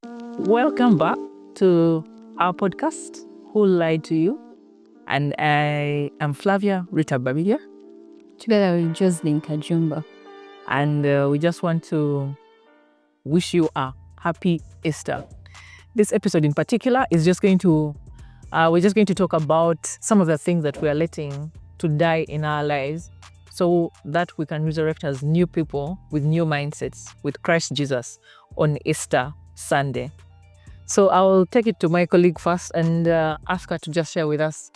Welcome back to our podcast, Who Lied to You? And I am Flavia Rita Babidia. Together with Jocelyn Kajumba. And we just want to wish you a happy Easter. This episode in particular is just going to, we're just going to talk about some of the things that we are letting to die in our lives so that we can resurrect as new people with new mindsets with Christ Jesus on Easter Sunday. So I'll take it to my colleague first and ask her to just share with us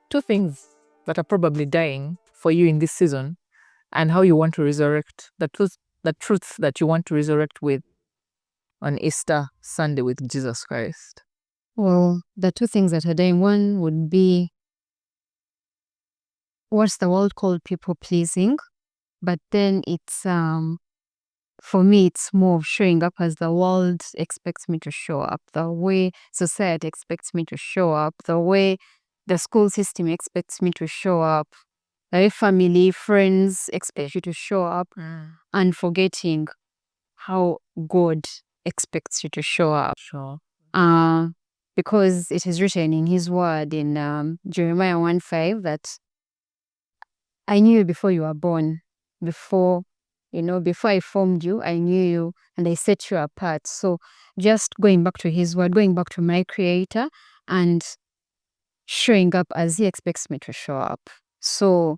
two things that are probably dying for you in this season and how you want to resurrect the truth that you want to resurrect with on Easter Sunday with Jesus Christ. Well, the two things that are dying, one would be what's the world called people pleasing, but then it's for me it's more of showing up as the world expects me to show up, the way society expects me to show up, the way the school system expects me to show up, the way family, friends expect you to show up, and forgetting how God expects you to show up. Sure. Because it is written in his word in Jeremiah 1:5 that I knew you before you were born, before I formed you, I knew you and I set you apart. So just going back to his word, going back to my creator and showing up as he expects me to show up. So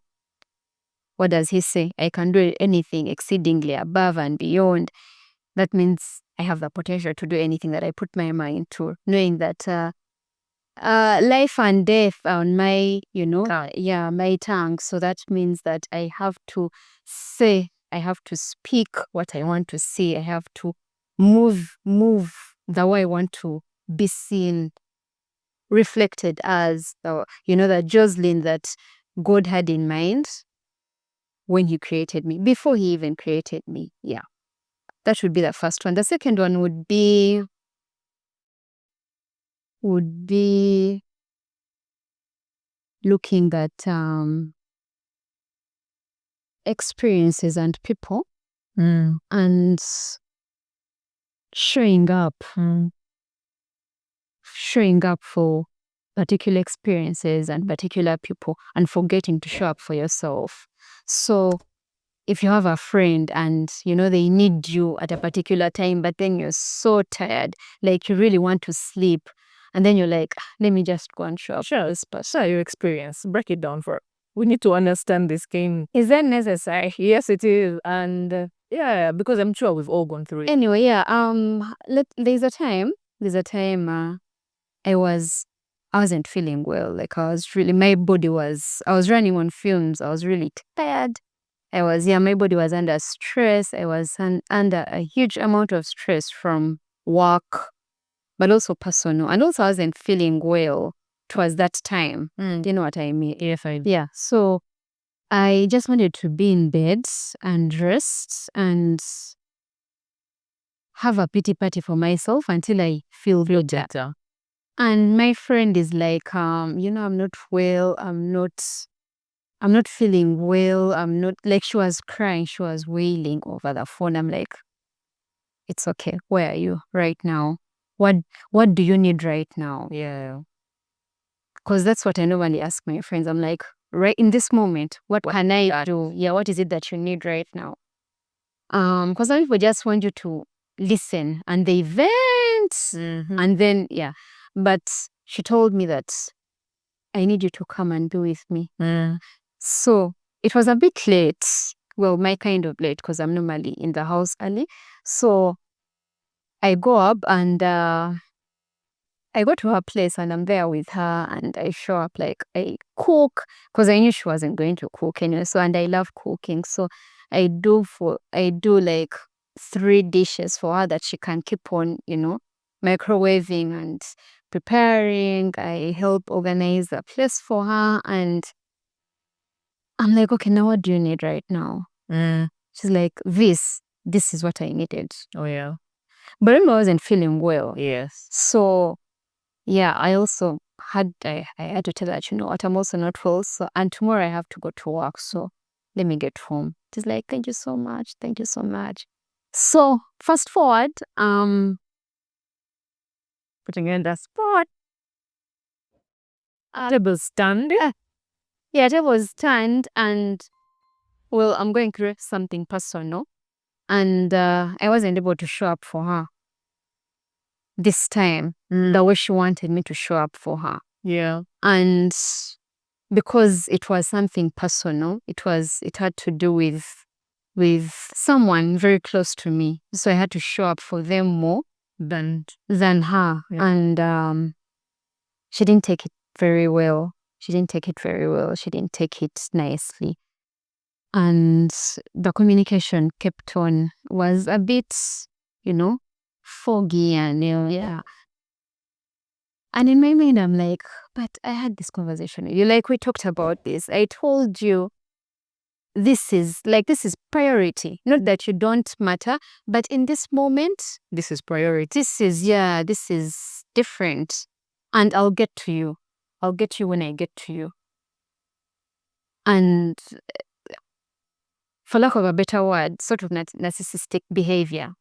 what does he say? I can do anything exceedingly above and beyond. That means I have the potential to do anything that I put my mind to, knowing that life and death on my, my tongue. So that means that I have to say, I have to speak what I want to see. I have to move the way I want to be seen, reflected as the Jocelyn that God had in mind when he created me, before he even created me. Yeah. That would be the first one. The second one would be looking at experiences and people and showing up for particular experiences and particular people and forgetting to show up for yourself. So if you have a friend and they need you at a particular time, but then you're so tired, like you really want to sleep, and then you're like, let me just go and show up. Share your experience. Break it down for us. We need to understand this game. Is that necessary? Yes, it is. And yeah, because I'm sure we've all gone through it. Anyway, yeah. There's a time I wasn't feeling well. Like I was running on fumes. I was really tired. My body was under stress. I was under a huge amount of stress from work, but also personal. And also I wasn't feeling well towards that time. Do you know what I mean? Yes, I do. Yeah. So I just wanted to be in bed and rest and have a pity party for myself until I feel better. And my friend is like, I'm not well. I'm not feeling well. I'm not, like, she was crying. She was wailing over the phone. I'm like, it's okay. Where are you right now? What do you need right now? Yeah. Because that's what I normally ask my friends. I'm like, right in this moment, what can I do? Yeah, what is it that you need right now? Because some people just want you to listen and they vent, and then but she told me that I need you to come and be with me. So it was a bit late. Well, my kind of late, because I'm normally in the house early. So I go up and I go to her place and I'm there with her and I show up, like I cook, because I knew she wasn't going to cook anyway. So, and I love cooking. So I do like 3 dishes for her that she can keep on, microwaving and preparing. I help organize the place for her and I'm like, okay, now what do you need right now? She's like, this is what I needed. Oh, yeah. But remember, I wasn't feeling well. Yes. So yeah, I also had I had to tell her that, what, I'm also not well. So, and tomorrow I have to go to work. So let me get home. She's like, thank you so much. Thank you so much. So fast forward, putting in the spot. Table stand. Yeah, table stand, and well, I'm going through something personal, and I wasn't able to show up for her this time the way she wanted me to show up for her. Yeah. And because it was something personal, it had to do with someone very close to me, so I had to show up for them more than her. Yeah. And she didn't take it very well. She didn't take it nicely, and the communication kept on, was a bit, foggy, and yeah. And in my mind, I'm like, but I had this conversation with you. Like, we talked about this. I told you this is priority. Not that you don't matter, but in this moment, This is priority. this is different. And I'll get to you. I'll get you when I get to you. And for lack of a better word, sort of narcissistic behavior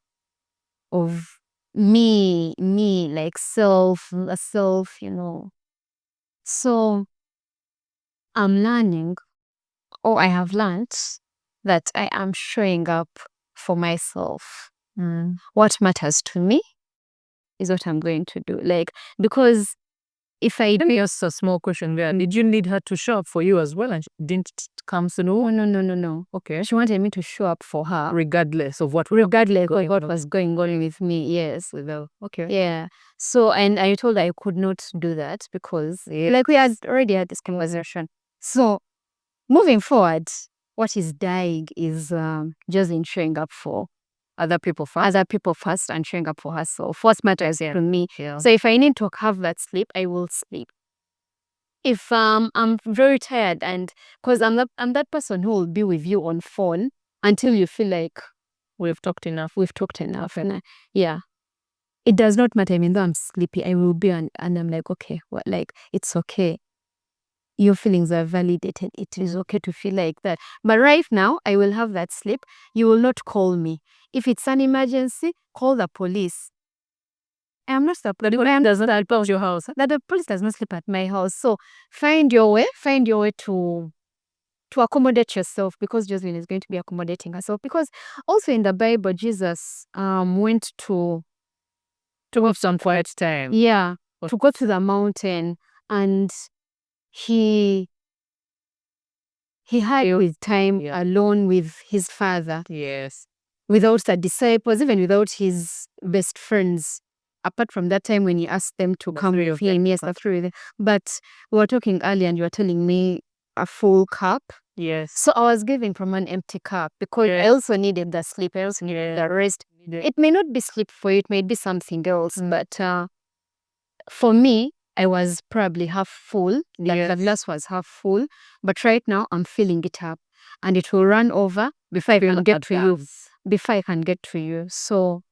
of me, like self, So I'm learning, or I have learned, that I am showing up for myself. What matters to me is what I'm going to do. Like, because if I Let me ask a small question there. Did you need her to show up for you as well, and she didn't come to know? no. Okay. She wanted me to show up for her, Regardless of what what was going on with me. Yes. Okay. Yeah. So, and I told her I could not do that because, like, we had already had this conversation. So, moving forward, what is dying is just in showing up for Other people first. and showing up for herself. What matters to me. Yeah. So if I need to have that sleep, I will sleep. If I'm very tired, and because I'm that person who will be with you on phone until you feel like We've talked enough. and yeah, it does not matter. I mean, though I'm sleepy, I will be, and I'm like, okay, well, like, it's okay. Your feelings are validated. It is okay to feel like that. But right now, I will have that sleep. You will not call me. If it's an emergency, call the police. I am not The police does not help your house. That the police does not sleep at my house. So find your way to accommodate yourself, because Jocelyn is going to be accommodating herself. Because also in the Bible, Jesus went to have some quiet time. Yeah, to go to the mountain, and he had his time alone with his Father. Yes. Without the disciples, even without his best friends. Apart from that time when he asked them to come with him. Yes, the three of them. But we were talking earlier, and you were telling me a full cup. Yes. So I was giving from an empty cup, because I also needed the sleep. I also needed the rest. It may not be sleep for you, it may be something else. But for me, I was probably half full. The glass was half full. But right now, I'm filling it up. And it will run over before I can get to you. So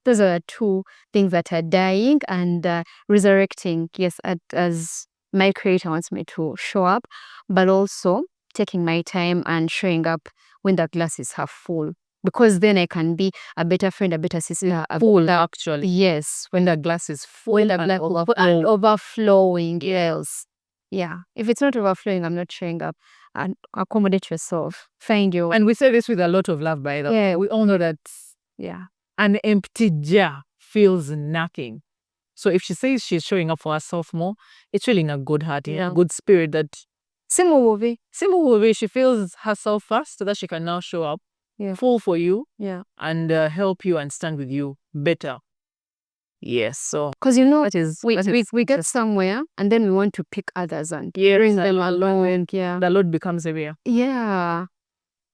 those are two things that are dying and resurrecting. Yes, as my creator wants me to show up, but also taking my time and showing up when the glass is half full. Because then I can be a better friend, a better sister. Full, actually. Yes. When the glass is full When the glass is and overflowing. Yes. Yeah. If it's not overflowing, I'm not showing up. And accommodate yourself. Find your way. And we say this with a lot of love, by the way. Yeah. We all know that an empty jar feels nothing. So if she says she's showing up for herself more, it's really in a good heart, in a good spirit, that Similar way she feels herself first, so that she can now show up full for you and help you and stand with you better. Yes, so because we get somewhere, and then we want to pick others and bring them along. The load becomes heavier. Yeah.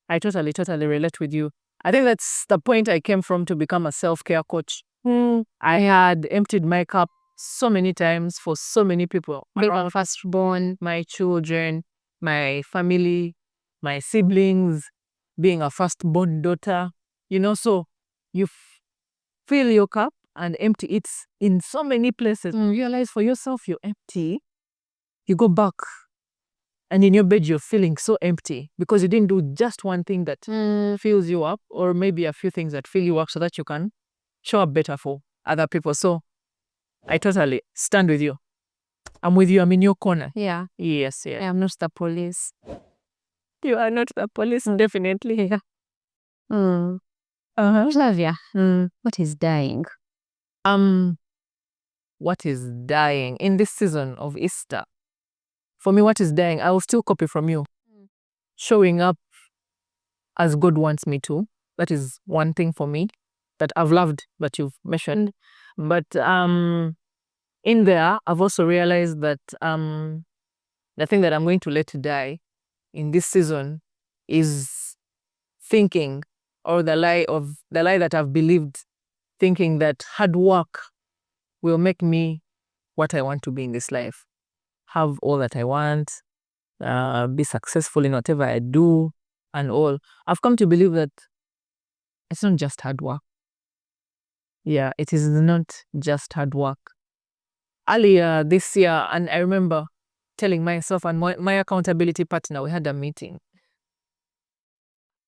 I totally relate with you. I think that's the point I came from to become a self-care coach. I had emptied my cup so many times for so many people. My firstborn, my children, my family, my siblings, being a firstborn daughter. So you fill your cup and empty it in so many places. You realize for yourself you're empty. You go back, and in your bed you're feeling so empty because you didn't do just one thing that fills you up, or maybe a few things that fill you up, so that you can show up better for other people. So I totally stand with you. I'm with you. I'm in your corner. Yeah. Yes, I yes. am not the police. You are not the police, definitely. Yeah. Flavia, what is dying? What is dying in this season of Easter? For me, what is dying? I will still copy from you. Showing up as God wants me to. That is one thing for me that I've loved that you've mentioned. But in there, I've also realized that the thing that I'm going to let die in this season is thinking, or the lie that I've believed, thinking that hard work will make me what I want to be in this life. Have all that I want, be successful in whatever I do and all. I've come to believe that it's not just hard work. Yeah, it is not just hard work. Earlier this year, and I remember telling myself and my accountability partner, we had a meeting.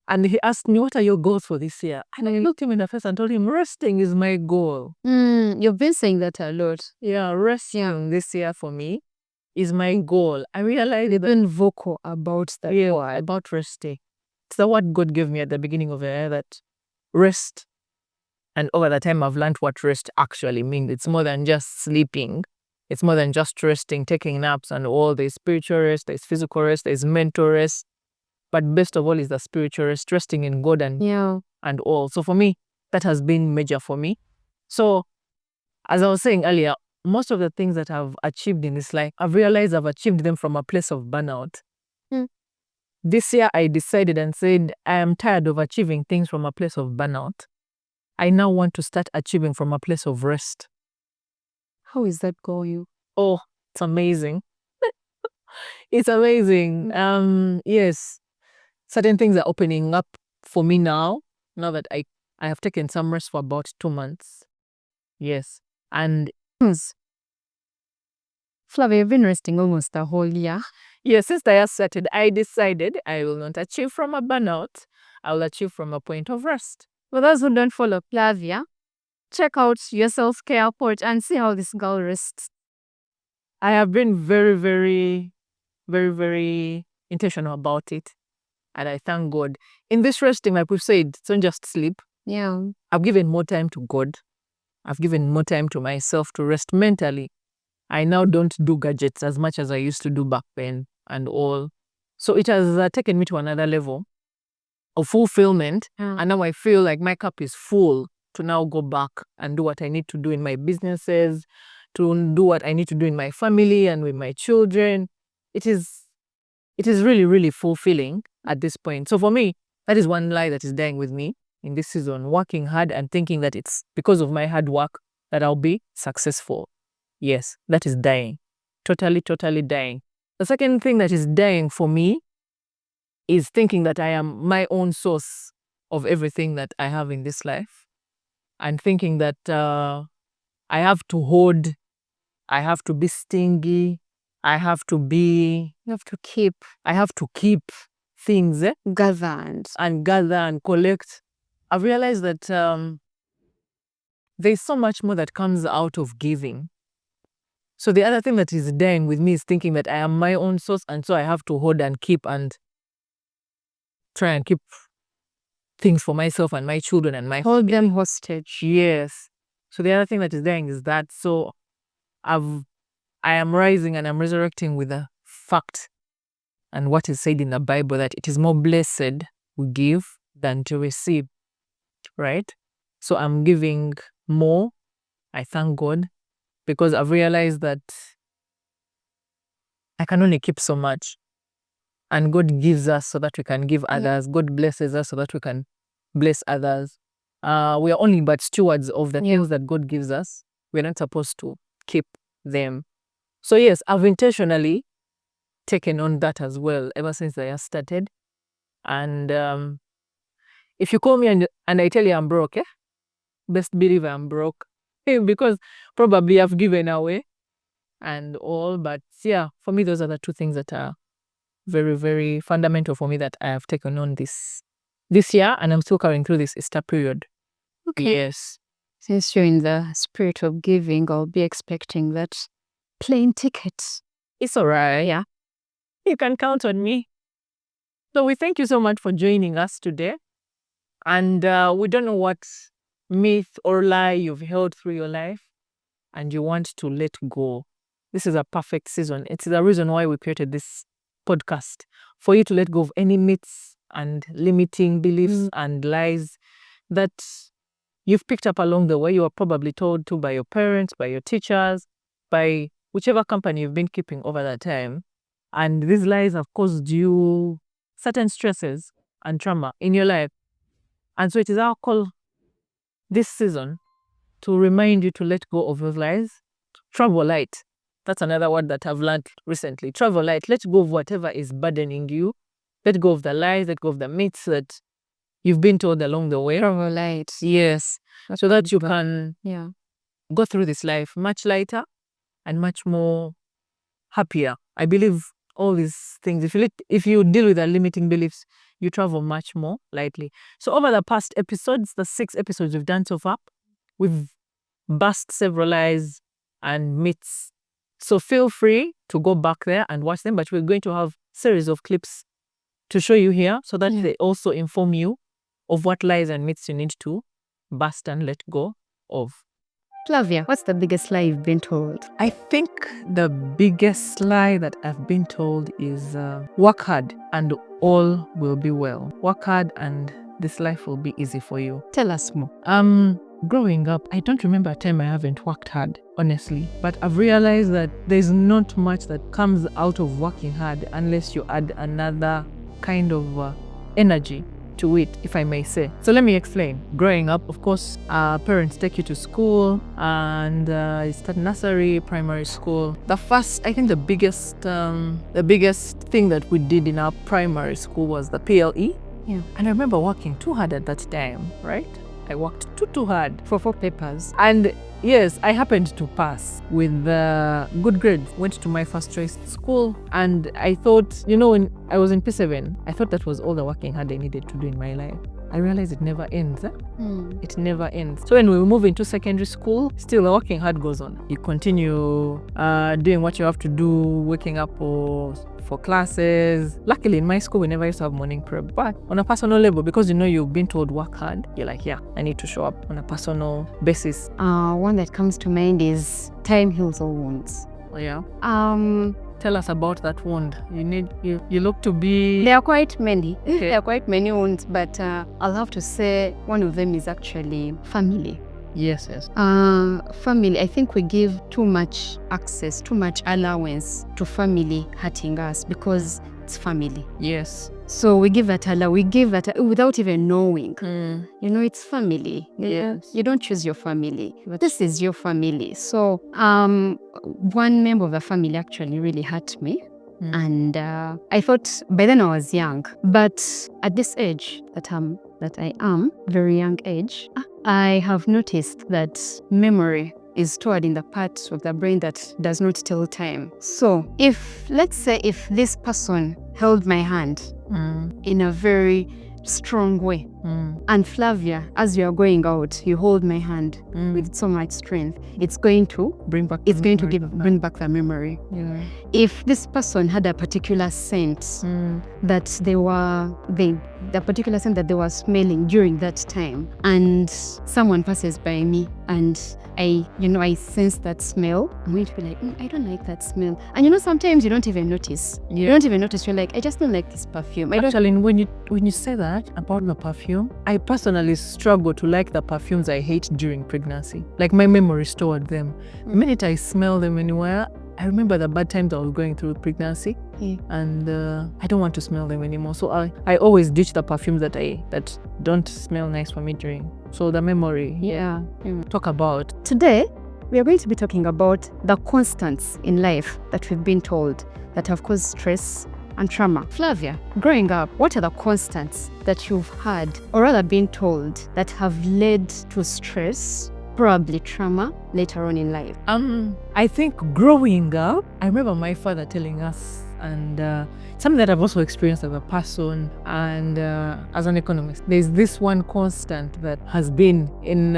And he asked me, what are your goals for this year? And I looked him in the face and told him, resting is my goal. You've been saying that a lot. Yeah, resting this year for me is my goal. I realized You've been vocal about that word. About resting. It's the word God gave me at the beginning of the year, that rest. And over the time, I've learned what rest actually means. It's more than just sleeping. It's more than just resting, taking naps and all. There's spiritual rest, there's physical rest, there's mental rest. But best of all is the spiritual rest, resting in God and all. So for me, that has been major for me. So as I was saying earlier, most of the things that I've achieved in this life, I've realized I've achieved them from a place of burnout. This year, I decided and said, I am tired of achieving things from a place of burnout. I now want to start achieving from a place of rest. How is that going? Oh, it's amazing. It's amazing. Yes, certain things are opening up for me now that I have taken some rest for about 2 months. Yes. And Flavia, you've been resting almost a whole year. yes, since I have started, I decided I will not achieve from a burnout. I will achieve from a point of rest. For those who don't follow Flavia, check out your self-care port and see how this girl rests. I have been very, very, very, very intentional about it. And I thank God. In this resting, like we've said, it's not just sleep. Yeah. I've given more time to God. I've given more time to myself to rest mentally. I now don't do gadgets as much as I used to do back then and all. So it has taken me to another level of fulfillment. And now I feel like my cup is full to now go back and do what I need to do in my businesses, to do what I need to do in my family and with my children. It is really, really fulfilling at this point. So for me, that is one lie that is dying with me in this season, working hard and thinking that it's because of my hard work that I'll be successful. Yes, that is dying. Totally, totally dying. The second thing that is dying for me is thinking that I am my own source of everything that I have in this life. And thinking that I have to hoard, I have to be stingy, I have to keep things Gathered. and gather and collect. I've realized that there's so much more that comes out of giving. So the other thing that is dying with me is thinking that I am my own source, and so I have to hold and keep and try and keep things for myself and my children and my Hold them hostage. Yes. So the other thing that is dying is that. So I am rising and I'm resurrecting with the fact and what is said in the Bible, that it is more blessed we give than to receive, right? So I'm giving more. I thank God, because I've realized that I can only keep so much. And God gives us so that we can give others. God blesses us so that we can bless others. We are only but stewards of the things that God gives us. We're not supposed to keep them. So yes, I've intentionally taken on that as well ever since I have started. And if you call me and I tell you I'm broke, best believe I'm broke. Because probably I've given away and all. But yeah, for me, those are the two things that are very, very fundamental for me that I have taken on this year, and I'm still carrying through this Easter period. Okay. Yes. Since you're in the spirit of giving, I'll be expecting that plane ticket. It's all right. Yeah. You can count on me. So we thank you so much for joining us today. And we don't know what myth or lie you've held through your life and you want to let go. This is a perfect season. It's the reason why we created this podcast, for you to let go of any myths and limiting beliefs and lies that you've picked up along the way. You were probably told to by your parents, by your teachers, by whichever company you've been keeping over that time. And these lies have caused you certain stresses and trauma in your life. And so it is our call this season to remind you to let go of those lies. Travel light. That's another word that I've learned recently. Travel light. Let go of whatever is burdening you. Let go of the lies. Let go of the myths that you've been told along the way. Travel light. Yes. So that you can go through this life much lighter and much more happier. I believe all these things, if you deal with the limiting beliefs, you travel much more lightly. So over the past episodes, the 6 episodes we've done so far, we've bust several lies and myths. So feel free to go back there and watch them, but we're going to have series of clips to show you here so that they also inform you of what lies and myths you need to bust and let go of. Flavia, what's the biggest lie you've been told? I think the biggest lie that I've been told is work hard and all will be well. Work hard and this life will be easy for you. Tell us more. Growing up, I don't remember a time I haven't worked hard, honestly. But I've realized that there's not much that comes out of working hard unless you add another kind of energy to it, if I may say. So let me explain. Growing up, of course, parents take you to school and you start nursery, primary school. The biggest thing that we did in our primary school was the PLE. Yeah. And I remember working too hard at that time, right? I worked too hard. For 4 papers. And yes, I happened to pass with good grades. Went to my first choice school, and I thought, when I was in P7, I thought that was all the working hard I needed to do in my life. I realized it never ends. It never ends. So when we move into secondary school, still the working hard goes on. You continue doing what you have to do, waking up for classes. Luckily in my school we never used to have morning prep, but on a personal level, because you've been told work hard, you're like, yeah, I need to show up on a personal basis. One that comes to mind is time heals all wounds. Yeah. Tell us about that wound. You look to be... There are quite many. Okay. There are quite many wounds, but I'll have to say one of them is actually family. Yes. Family, I think we give too much access, too much allowance to family hurting us because it's family. Yes. So we give that without even knowing. It's family. Yes. You don't choose your family, but this is your family. So one member of the family actually really hurt me. And I thought by then I was young, but at this age that I am, very young age, I have noticed that memory is stored in the part of the brain that does not tell time. So let's say if this person held my hand in a very strong way, and Flavia, as we are going out, you hold my hand with so much strength, it's going to bring back the memory. Yeah. If this person had a particular scent that the particular scent that they were smelling during that time, and someone passes by me and I sense that smell, I'm going to be like, I don't like that smell. And sometimes you don't even notice. Yeah. You don't even notice. You're like, I just don't like this perfume. Actually, when you say that about the perfume, I personally struggle to like the perfumes I hate during pregnancy. Like my memory stored them. The minute I smell them anywhere, I remember the bad times I was going through pregnancy, and I don't want to smell them anymore. So I always ditch the perfumes that don't smell nice for me during. So the memory. Yeah. Talk about. Today, we are going to be talking about the constants in life that we've been told that have caused stress and trauma. Flavia, growing up, what are the constants that you've had, or rather been told, that have led to stress, probably trauma, later on in life? I think growing up, I remember my father telling us and something that I've also experienced as a person and as an economist. There's this one constant that has been in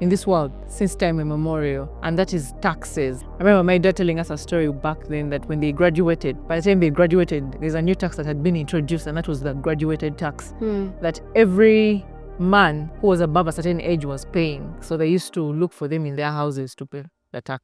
this world since time immemorial, and that is taxes. I remember my dad telling us a story back then that when they graduated, by the time they graduated, there's a new tax that had been introduced, and that was the graduated tax that every man who was above a certain age was paying. So they used to look for them in their houses to pay the tax.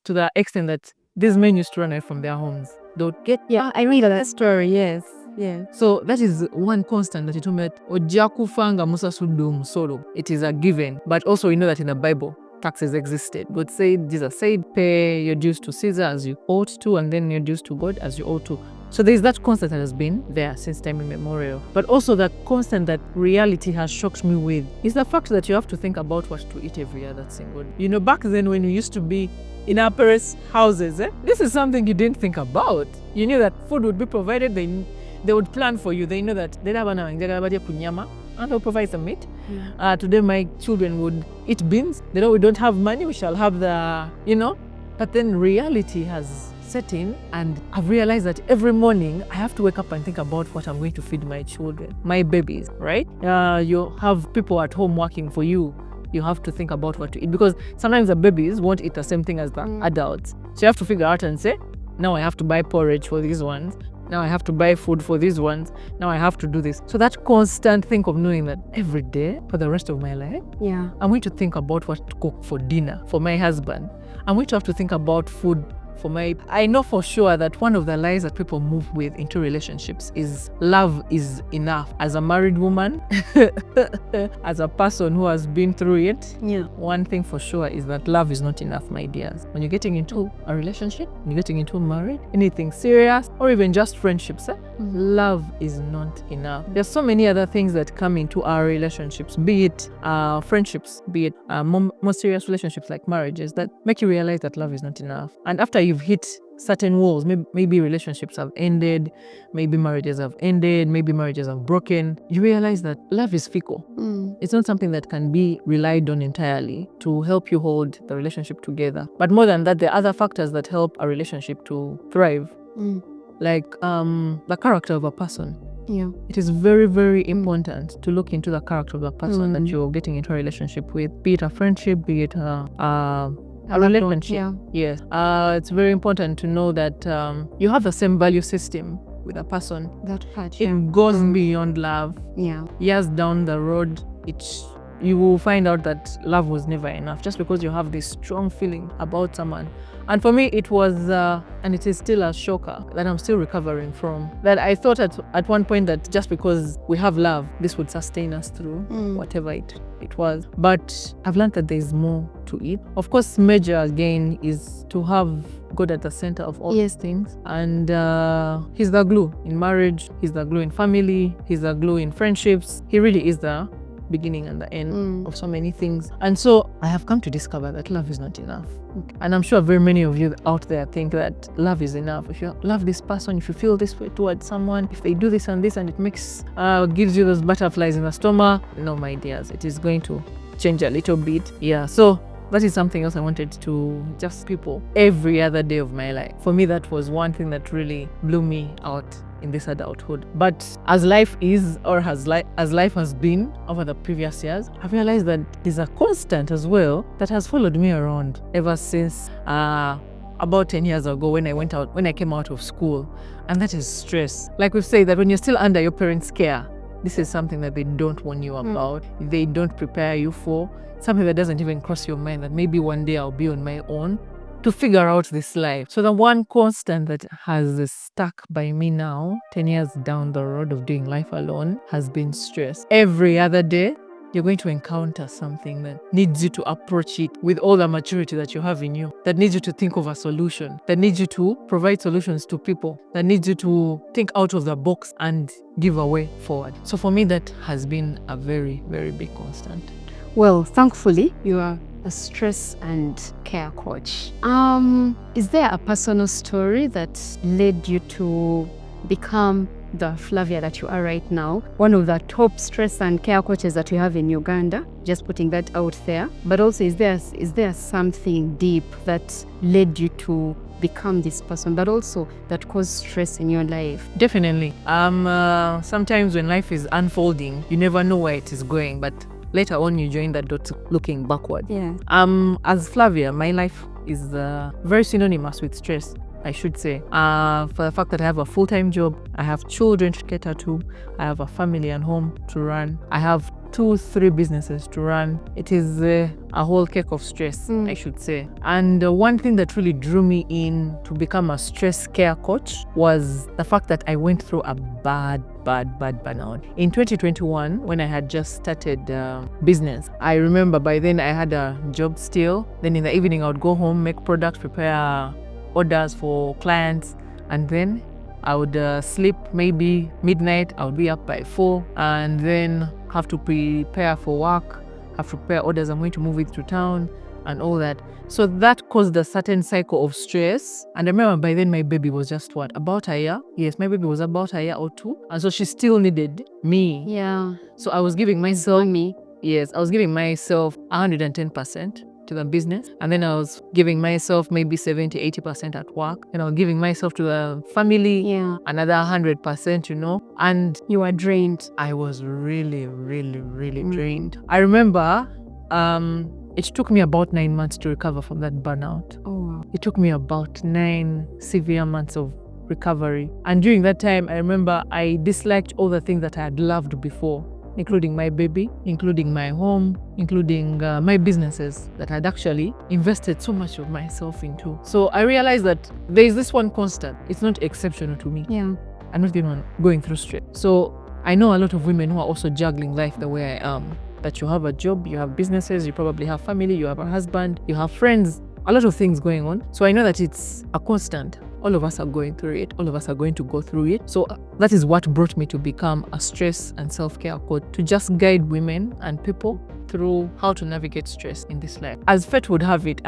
To the extent that these men used to run away from their homes. They would get, I read that story, yes. Yeah. so that is one constant that he told me that ojja kufanga musasudde omusolo. It is a given. But also you know that in the Bible, taxes existed. God said, Jesus said, pay your dues to Caesar as you ought to, and then your dues to God as you ought to. So there's that constant that has been there since time immemorial. But also the constant that reality has shocked me with is the fact that you have to think about what to eat every other single day. You know, back then when you used to be in our parents' houses, this is something you didn't think about. You knew that food would be provided. They would plan for you. They know that and they'll provide some meat. Today my children would eat beans. They know we don't have money, we shall have but then reality has set in, and I've realized that every morning I have to wake up and think about what I'm going to feed my children, my babies, right? You have people at home working for you. You have to think about what to eat, because sometimes the babies won't eat the same thing as the adults. So you have to figure out and say, now I have to buy porridge for these ones. Now I have to buy food for these ones. Now I have to do this. So that constant think of knowing that every day for the rest of my life, I'm going to think about what to cook for dinner for my husband. I'm going to have to think about food for I know for sure that one of the lies that people move with into relationships is love is enough. As a married woman, as a person who has been through it, one thing for sure is that love is not enough, my dears. When you're getting into a relationship, when you're getting into a marriage, anything serious, or even just friendships, love is not enough. There's so many other things that come into our relationships, be it friendships, be it more serious relationships like marriages, that make you realize that love is not enough. And after you've hit certain walls, maybe relationships have ended, maybe marriages have ended, maybe marriages have broken, you realize that love is fickle. It's not something that can be relied on entirely to help you hold the relationship together. But more than that, there are other factors that help a relationship to thrive, like the character of a person. It is very, very important to look into the character of the person that you're getting into a relationship with, be it a friendship, be it a relationship. Yes. It's very important to know that you have the same value system with a person. That part, It goes beyond love. Years down the road, you will find out that love was never enough, just because you have this strong feeling about someone. And for me, it was, and it is still a shocker that I'm still recovering from. That I thought at one point that just because we have love, this would sustain us through whatever it was. But I've learned that there's more to it. Of course, major again is to have God at the center of all these things. And he's the glue in marriage, he's the glue in family, he's the glue in friendships. He really is the beginning and the end of so many things. And so I have come to discover that love is not enough. And I'm sure very many of you out there think that love is enough. If you love this person, if you feel this way towards someone, if they do this and this and it gives you those butterflies in the stomach, no, my dears, it is going to change a little bit. So that is something else I wanted to just people every other day of my life. For me, that was one thing that really blew me out in this adulthood. But as life is, or as life has been over the previous years, I've realized that there's a constant as well that has followed me around ever since about 10 years ago when I came out of school, and that is stress. Like we've said, that when you're still under your parents' care, this is something that they don't warn you about, they don't prepare you for, something that doesn't even cross your mind that maybe one day I'll be on my own to figure out this life. So the one constant that has stuck by me now, 10 years down the road of doing life alone, has been stress. Every other day, you're going to encounter something that needs you to approach it with all the maturity that you have in you, that needs you to think of a solution, that needs you to provide solutions to people, that needs you to think out of the box and give a way forward. So for me, that has been a very, very big constant. Well, thankfully, you are a stress and care coach. Is there a personal story that led you to become the Flavia that you are right now, one of the top stress and care coaches that we have in Uganda? Just putting that out there. But also, is there something deep that led you to become this person, but also that cause stress in your life? Definitely. Sometimes when life is unfolding, you never know where it is going, but later on you join that dot looking backward. Yeah. As Flavia, my life is very synonymous with stress, I should say. For the fact that I have a full-time job, I have children to cater to, I have a family and home to run, I have 2-3 businesses to run. It is a whole cake of stress, I should say. And one thing that really drew me in to become a stress care coach was the fact that I went through a bad burnout. In 2021, when I had just started business, I remember by then I had a job still. Then in the evening, I would go home, make products, prepare orders for clients, and then I would sleep maybe midnight. I would be up by 4 and then have to prepare for work, have to prepare orders I'm going to move it to town and all that. So that caused a certain cycle of stress. And I remember by then my baby was just about a year. Yes, my baby was about a year or 2. And so she still needed me. Yeah. So I was giving myself, Me. yes, I was giving myself 110% to the business, and then I was giving myself maybe 70-80% at work, and I was giving myself to the family, Yeah. another 100%, and You are drained. I was really drained. I remember it took me about 9 months to recover from that burnout. Oh, wow. It took me about 9 severe months of recovery, and during that time I remember I disliked all the things that I had loved before, including my baby, including my home, including my businesses that I'd actually invested so much of myself into. So I realized that there is this one constant. It's not exceptional to me. Yeah. I'm not the one going through stress. So I know a lot of women who are also juggling life the way I am. That you have a job, you have businesses, you probably have family, you have a husband, you have friends, a lot of things going on. So I know that it's a constant. All of us are going through it. All of us are going to go through it. So that is what brought me to become a stress and self-care coach, to just guide women and people through how to navigate stress in this life. As fate would have it,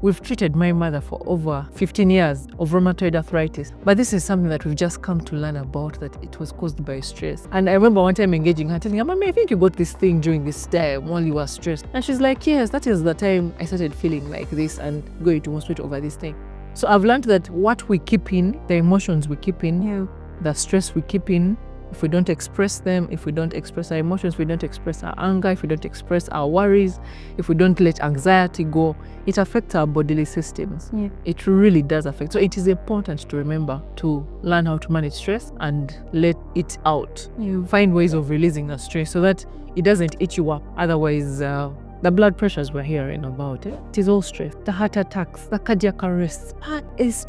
we've treated my mother for over 15 years of rheumatoid arthritis. But this is something that we've just come to learn about, that it was caused by stress. And I remember one time engaging her, telling her, "Mommy, I think you got this thing during this time while you were stressed." And she's like, "Yes, that is the time I started feeling like this and going to hospital over this thing." So I've learned that what we keep in, the emotions we keep in, the stress we keep in, if we don't express them, if we don't express our emotions, if we don't express our anger, if we don't express our worries, if we don't let anxiety go, it affects our bodily systems. Yeah. It really does affect. So it is important to remember to learn how to manage stress and let it out. Yeah. Find ways of releasing the stress so that it doesn't eat you up. Otherwise, the blood pressures we're hearing about, it is all stress. The heart attacks, the cardiac arrests, there's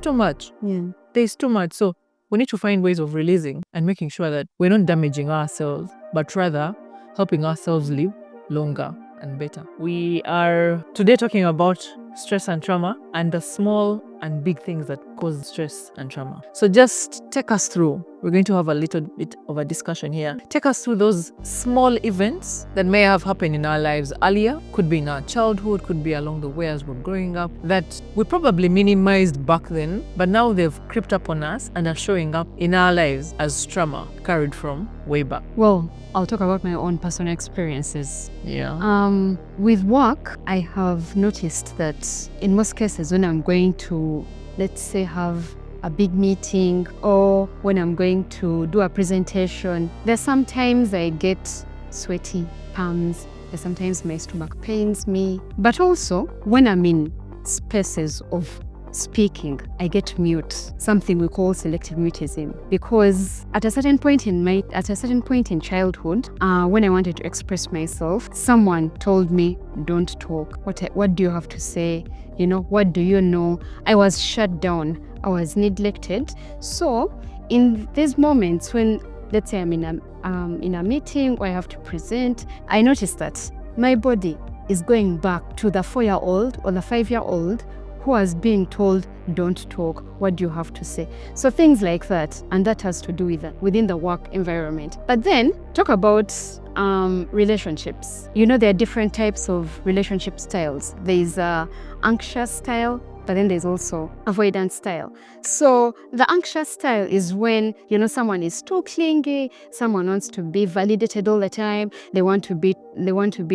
too much. Yeah. There's too much. So we need to find ways of releasing and making sure that we're not damaging ourselves, but rather helping ourselves live longer and better. We are today talking about stress and trauma and the small and big things that cause stress and trauma. So just take us through. We're going to have a little bit of a discussion here. Take us through those small events that may have happened in our lives earlier, could be in our childhood, could be along the way as we're growing up, that we probably minimized back then, but now they've crept up on us and are showing up in our lives as trauma carried from way back. Well, I'll talk about my own personal experiences. Yeah. With work, I have noticed that in most cases when I'm going to, let's say, have a big meeting, or when I'm going to do a presentation, there's sometimes I get sweaty palms, there's sometimes my stomach pains me. But also when I'm in spaces of speaking, I get mute, something we call selective mutism, because at a certain point in childhood, when I wanted to express myself, someone told me, "Don't talk. What do you have to say? What do you know?" I was shut down. I was neglected. So in these moments when, let's say, I'm in a meeting or I have to present, I noticed that my body is going back to the 4-year-old or the 5-year-old who was being told, "Don't talk, what do you have to say?" So things like that, and that has to do with within the work environment. But then talk about relationships. There are different types of relationship styles. There's a anxious style, but then there's also avoidant style. So the anxious style is when, someone is too clingy, someone wants to be validated all the time, they want to be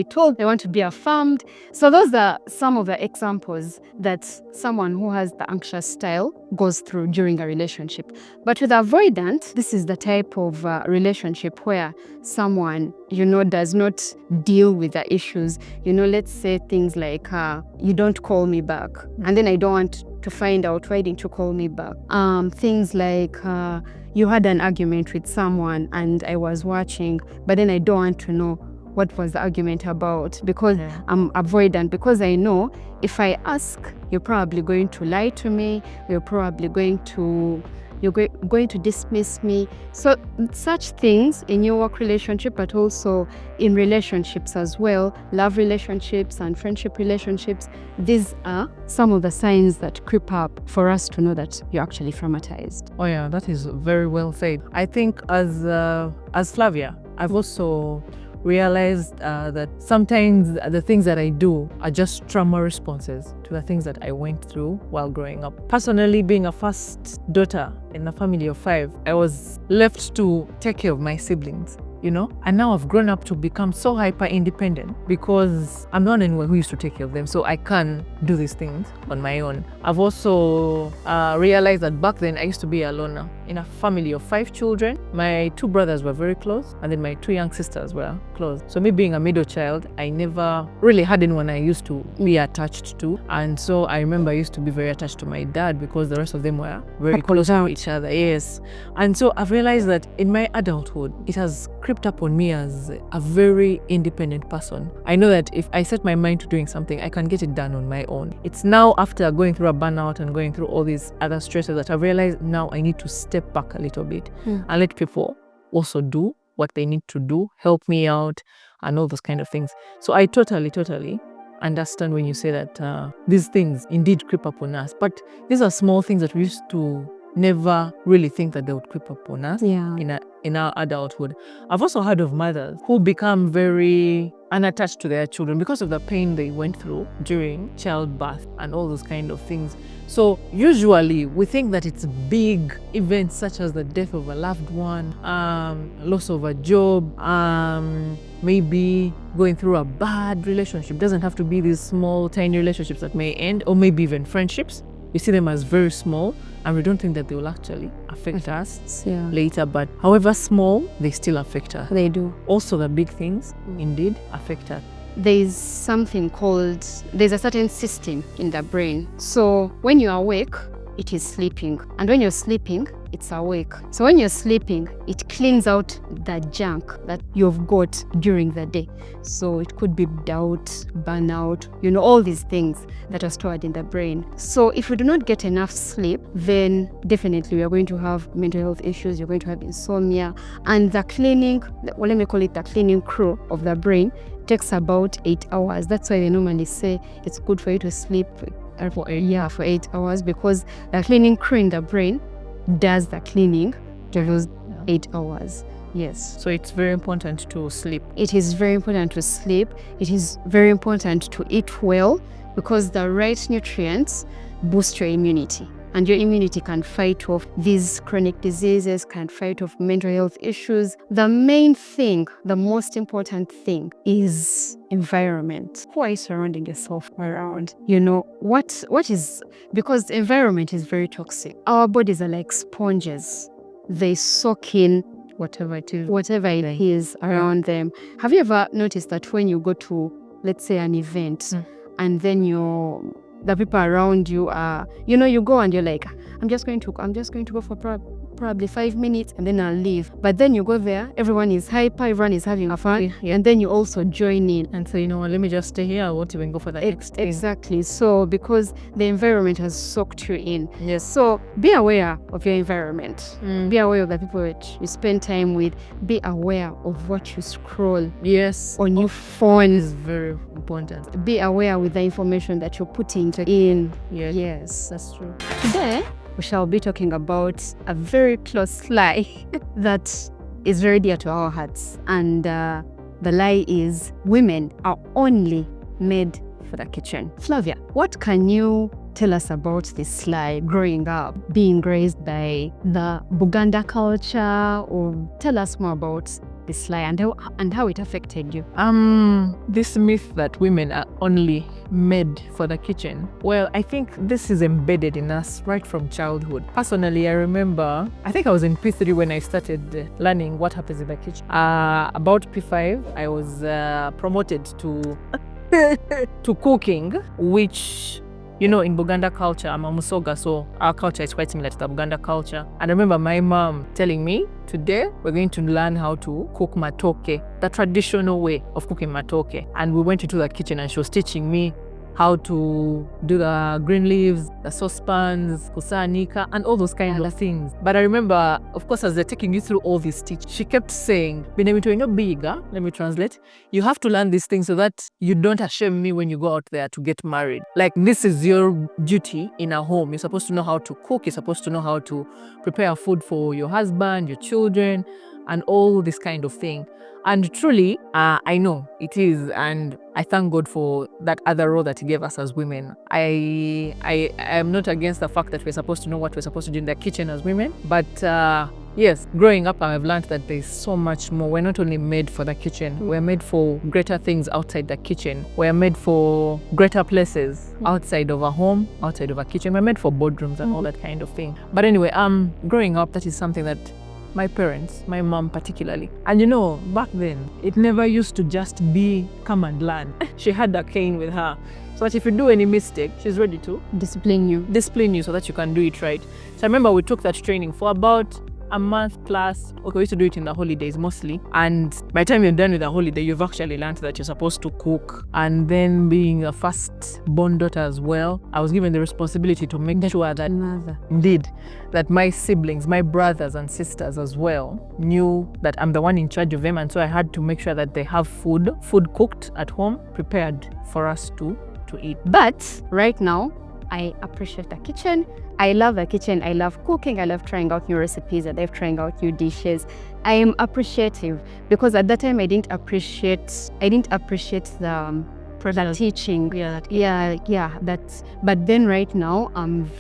told, they want to be affirmed. So those are some of the examples that someone who has the anxious style goes through during a relationship. But with avoidant, this is the type of relationship where someone, does not deal with the issues. Let's say things like, you don't call me back, and then I don't want to find out why didn't you call me back. Things like, you had an argument with someone and I was watching, but then I don't want to know what was the argument about because I'm avoidant, because I know if I ask, you're probably going to lie to me, you're going to dismiss me. So such things in your work relationship, but also in relationships as well, love relationships and friendship relationships, these are some of the signs that creep up for us to know that you're actually traumatized. Oh yeah, that is very well said. I think as Flavia, I've also realized that sometimes the things that I do are just trauma responses to the things that I went through while growing up. Personally, being a first daughter in a family of 5, I was left to take care of my siblings, and now I've grown up to become so hyper independent because I'm not anyone who used to take care of them, so I can do these things on my own. I've also realized that back then I used to be a loner in a family of 5 children. My 2 brothers were very close, and then my 2 young sisters were close. So me being a middle child, I never really had anyone I used to be attached to, and so I remember I used to be very attached to my dad because the rest of them were very close to each other. Yes, and so I've realized that in my adulthood, it has crept up on me as a very independent person. I know that if I set my mind to doing something, I can get it done on my own. It's now after going through a burnout and going through all these other stresses that I've realized now I need to step back a little bit and let people also do what they need to do, help me out and all those kind of things. So I totally understand when you say that these things indeed creep up on us, but these are small things that we used to never really think that they would creep up on us in our adulthood. I've also heard of mothers who become very unattached to their children because of the pain they went through during childbirth and all those kind of things. So usually we think that it's big events such as the death of a loved one, loss of a job, maybe going through a bad relationship. It doesn't have to be these small, tiny relationships that may end, or maybe even friendships. We see them as very small and we don't think that they will actually affect us later. But however small, they still affect us. They do. Also the big things indeed affect us. There's a certain system in the brain. So when you're awake, it is sleeping. And when you're sleeping, it's awake. So when you're sleeping, it cleans out the junk that you've got during the day. So it could be doubt, burnout, all these things that are stored in the brain. So if you do not get enough sleep, then definitely we are going to have mental health issues, you're going to have insomnia. And the cleaning, let me call it the cleaning crew of the brain, takes about 8 hours. That's why they normally say it's good for you to sleep for 8 hours, because the cleaning crew in the brain does the cleaning to those 8 hours. Yes. So it's very important to sleep. It is very important to sleep. It is very important to eat well, because the right nutrients boost your immunity. And your immunity can fight off these chronic diseases, can fight off mental health issues. The main thing, the most important thing is environment. Who are you surrounding yourself around? Because the environment is very toxic. Our bodies are like sponges. They soak in whatever it is around them. Have you ever noticed that when you go to, let's say, an event, and then the people around you are, you go and you're like, I'm just going to go for probably 5 minutes and then I'll leave. But then you go there, everyone is hyper, everyone is having a fun, and then you also join in. And so, let me just stay here, I won't even go for the next thing. Exactly. So because the environment has soaked you in. Yes. So be aware of your environment. Be aware of the people that you spend time with. Be aware of what you scroll. Yes. On your phone. Is very important. Be aware with the information that you're putting in. Yes, that's true. Today, we shall be talking about a very close lie that is very dear to our hearts. And the lie is, women are only made for the kitchen. Flavia, what can you tell us about this life growing up, being raised by the Buganda culture, or tell us more about this lie and how it affected you. This myth that women are only made for the kitchen. Well, I think this is embedded in us right from childhood. Personally, I remember, I think I was in P3 when I started learning what happens in the kitchen. About P5, I was promoted to to cooking, which, you know, in Buganda culture, I'm a Musoga, so our culture is quite similar to the Buganda culture. And I remember my mom telling me, today we're going to learn how to cook matoke, the traditional way of cooking matoke. And we went into the kitchen and she was teaching me how to do the green leaves, the saucepans, kusanika, and all those kind of things. But I remember, of course, as they're taking you through all these teachings, she kept saying, biga, let me translate, you have to learn these things so that you don't shame me when you go out there to get married. Like, this is your duty in a home. You're supposed to know how to cook, you're supposed to know how to prepare food for your husband, your children, and all this kind of thing. And truly, I know it is, and I thank God for that other role that He gave us as women. I am not against the fact that we're supposed to know what we're supposed to do in the kitchen as women, but yes, growing up, I've learned that there's so much more. We're not only made for the kitchen, we're made for greater things outside the kitchen. We're made for greater places outside of a home, outside of a kitchen. We're made for boardrooms and all that kind of thing. But anyway, growing up, that is something that my parents, my mom particularly. And you know, back then, it never used to just be come and learn. She had a cane with her, so that if you do any mistake, she's ready to Discipline you so that you can do it right. So I remember we took that training for about a month plus. Okay, we used to do it in the holidays mostly. And by the time you're done with the holiday, you've actually learned that you're supposed to cook. And then being a first-born daughter as well, I was given the responsibility to make sure that, indeed, that my siblings, my brothers and sisters as well, knew that I'm the one in charge of them. And so I had to make sure that they have food cooked at home, prepared for us to eat. But right now, I appreciate the kitchen. I love the kitchen. I love cooking. I love trying out new recipes. I love trying out new dishes. I am appreciative because at that time I didn't appreciate the teaching. But then right now I'm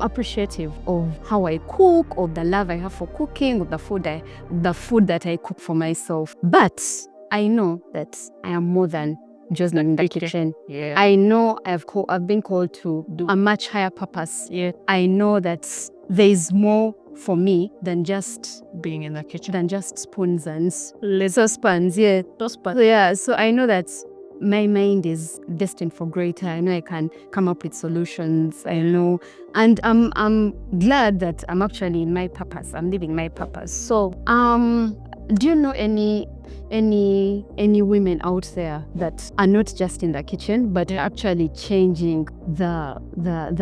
appreciative of how I cook, of the love I have for cooking, of the food that I cook for myself. But I know that I am more than just in the kitchen. Yeah. I know I've been called to do a much higher purpose. Yeah. I know that there is more for me than just Being in the kitchen. than just spoons and saucepans. So I know that my mind is destined for greater. I know I can come up with solutions. I know, and I'm glad that I'm actually in my purpose. I'm living my purpose. So do you know any women out there that are not just in the kitchen but are actually changing the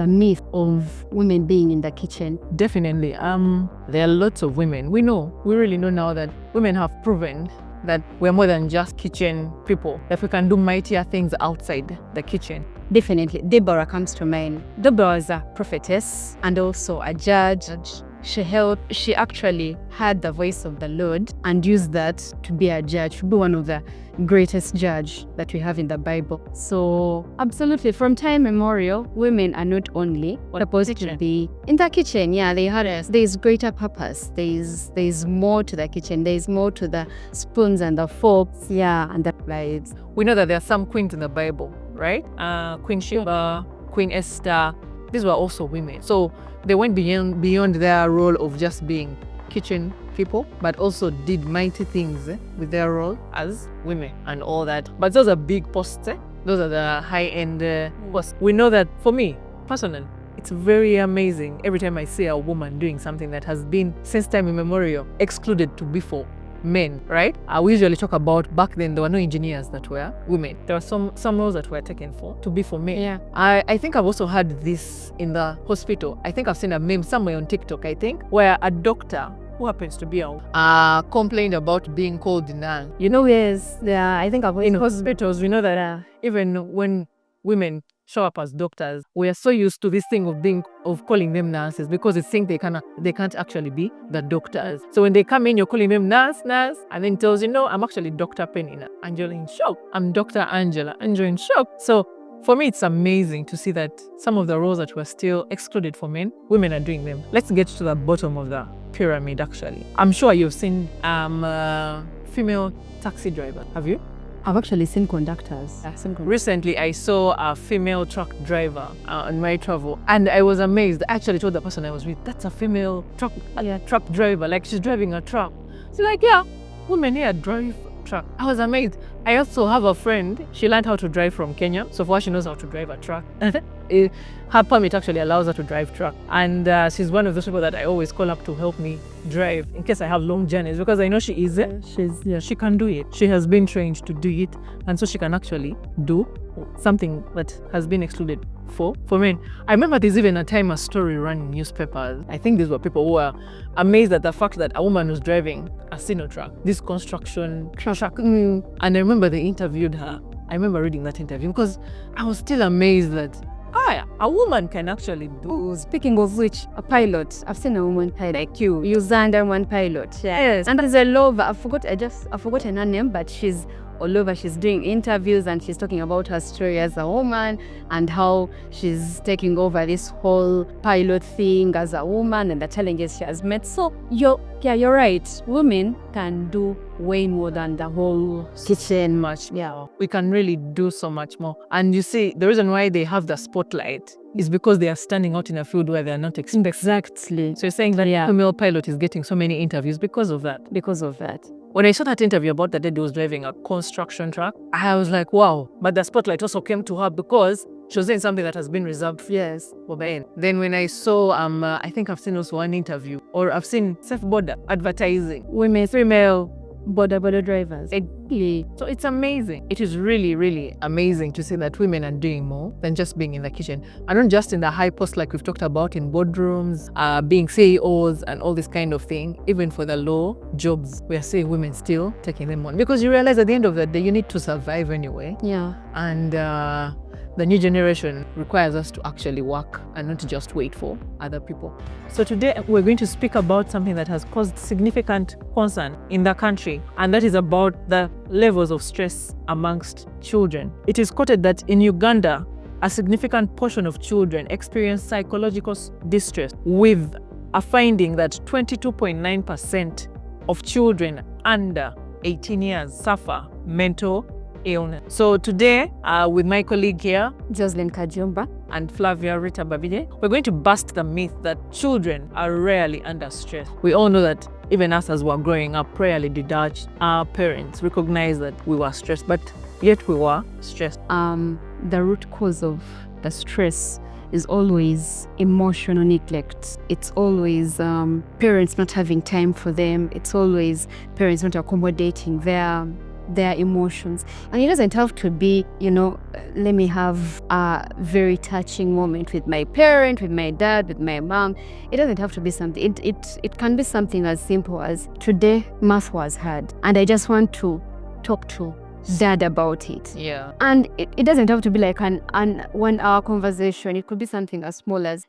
myth of women being in the kitchen? Definitely. There are lots of women. We really know now that women have proven that we're more than just kitchen people, that we can do mightier things outside the kitchen. Definitely. Deborah comes to mind. Deborah is a prophetess and also a judge. She actually had the voice of the Lord and used that to be a judge, to be one of the greatest judge that we have in the Bible. So absolutely, from time immemorial, women are not only supposed to be in the kitchen. Yeah, there's greater purpose. There's more to the kitchen. There's more to the spoons and the forks. Yeah, and the plates. We know that there are some queens in the Bible, right? Queen Sheba, Queen Esther. These were also women. So they went beyond their role of just being kitchen people, but also did mighty things with their role as women and all that. But those are big posts. Those are the high-end posts. We know that for me, personally, it's very amazing every time I see a woman doing something that has been, since time immemorial, excluded to be for men, right? We usually talk about back then there were no engineers that were women. There were some roles that were taken to be for men. Yeah. I think I've also heard this in the hospital. I think I've seen a meme somewhere on TikTok, I think, where a doctor who happens to be a complained about being called nurse. You know, I think In hospitals, we know that even when women show up as doctors, we are so used to this thing of calling them nurses because they think they can't actually be the doctors. So when they come in, you're calling them nurse, and then tells you, no, I'm actually Dr. Penina. And you're in shock. I'm Dr. Angela, and you're in shock. So For me, it's amazing to see that some of the roles that were still excluded for men, women are doing them. Let's get to the bottom of the pyramid, actually. I'm sure you've seen female taxi driver. Have you? I've actually seen conductors. Recently, I saw a female truck driver on my travel, and I was amazed. I actually told the person I was with, that's a female truck driver, like she's driving a truck. She's like, yeah, women here drive truck. I was amazed. I also have a friend, she learned how to drive from Kenya, so far she knows how to drive a truck. Her permit actually allows her to drive truck, and she's one of those people that I always call up to help me drive in case I have long journeys, because I know she is she can do it. She has been trained to do it, and so she can actually do something that has been excluded for men. I remember there's even a time a story ran in newspapers. I think these were people who were amazed at the fact that a woman was driving a Sino truck, this construction truck. And I remember they interviewed her. I remember reading that interview because I was still amazed that a woman can actually do. Speaking of which, a pilot. I've seen a woman pilot like you. Uganda one pilot. Yes. And there's a lover. I've forgotten her name, but she's all over. She's doing interviews and she's talking about her story as a woman and how she's taking over this whole pilot thing as a woman and the challenges she has met. So you're right. Women can do way more than the whole kitchen much. Yeah. We can really do so much more. And you see, the reason why they have the spotlight is because they are standing out in a field where they are not Exactly. So you're saying that female pilot is getting so many interviews because of that. When I saw that interview about the lady who was driving a construction truck, I was like, wow. But the spotlight also came to her because she was saying something that has been reserved for men. Then when I saw, I think I've seen also one interview, or I've seen safe border advertising, women, female border drivers. So it's amazing. It is really, really amazing to see that women are doing more than just being in the kitchen. And not just in the high posts like we've talked about in boardrooms, being CEOs and all this kind of thing. Even for the low jobs, we are seeing women still taking them on. Because you realize at the end of the day, you need to survive anyway. Yeah. And the new generation requires us to actually work and not just wait for other people. So today we're going to speak about something that has caused significant concern in the country, and that is about the levels of stress amongst children. It is quoted that in Uganda, a significant portion of children experience psychological distress, with a finding that 22.9% of children under 18 years suffer mental illness. So today, with my colleague here, Jocelyn Kajumba and Flavia Rita Babide, we're going to bust the myth that children are rarely under stress. We all know that even us as we're growing up, rarely did our parents recognize that we were stressed, but yet we were stressed. The root cause of the stress is always emotional neglect. It's always parents not having time for them. It's always parents not accommodating their emotions. And it doesn't have to be, let me have a very touching moment with my parent, with my dad, with my mom. It doesn't have to be something. It can be something as simple as, today math was hard and I just want to talk to dad about it. Yeah. And it doesn't have to be like an 1 hour conversation. It could be something as small as,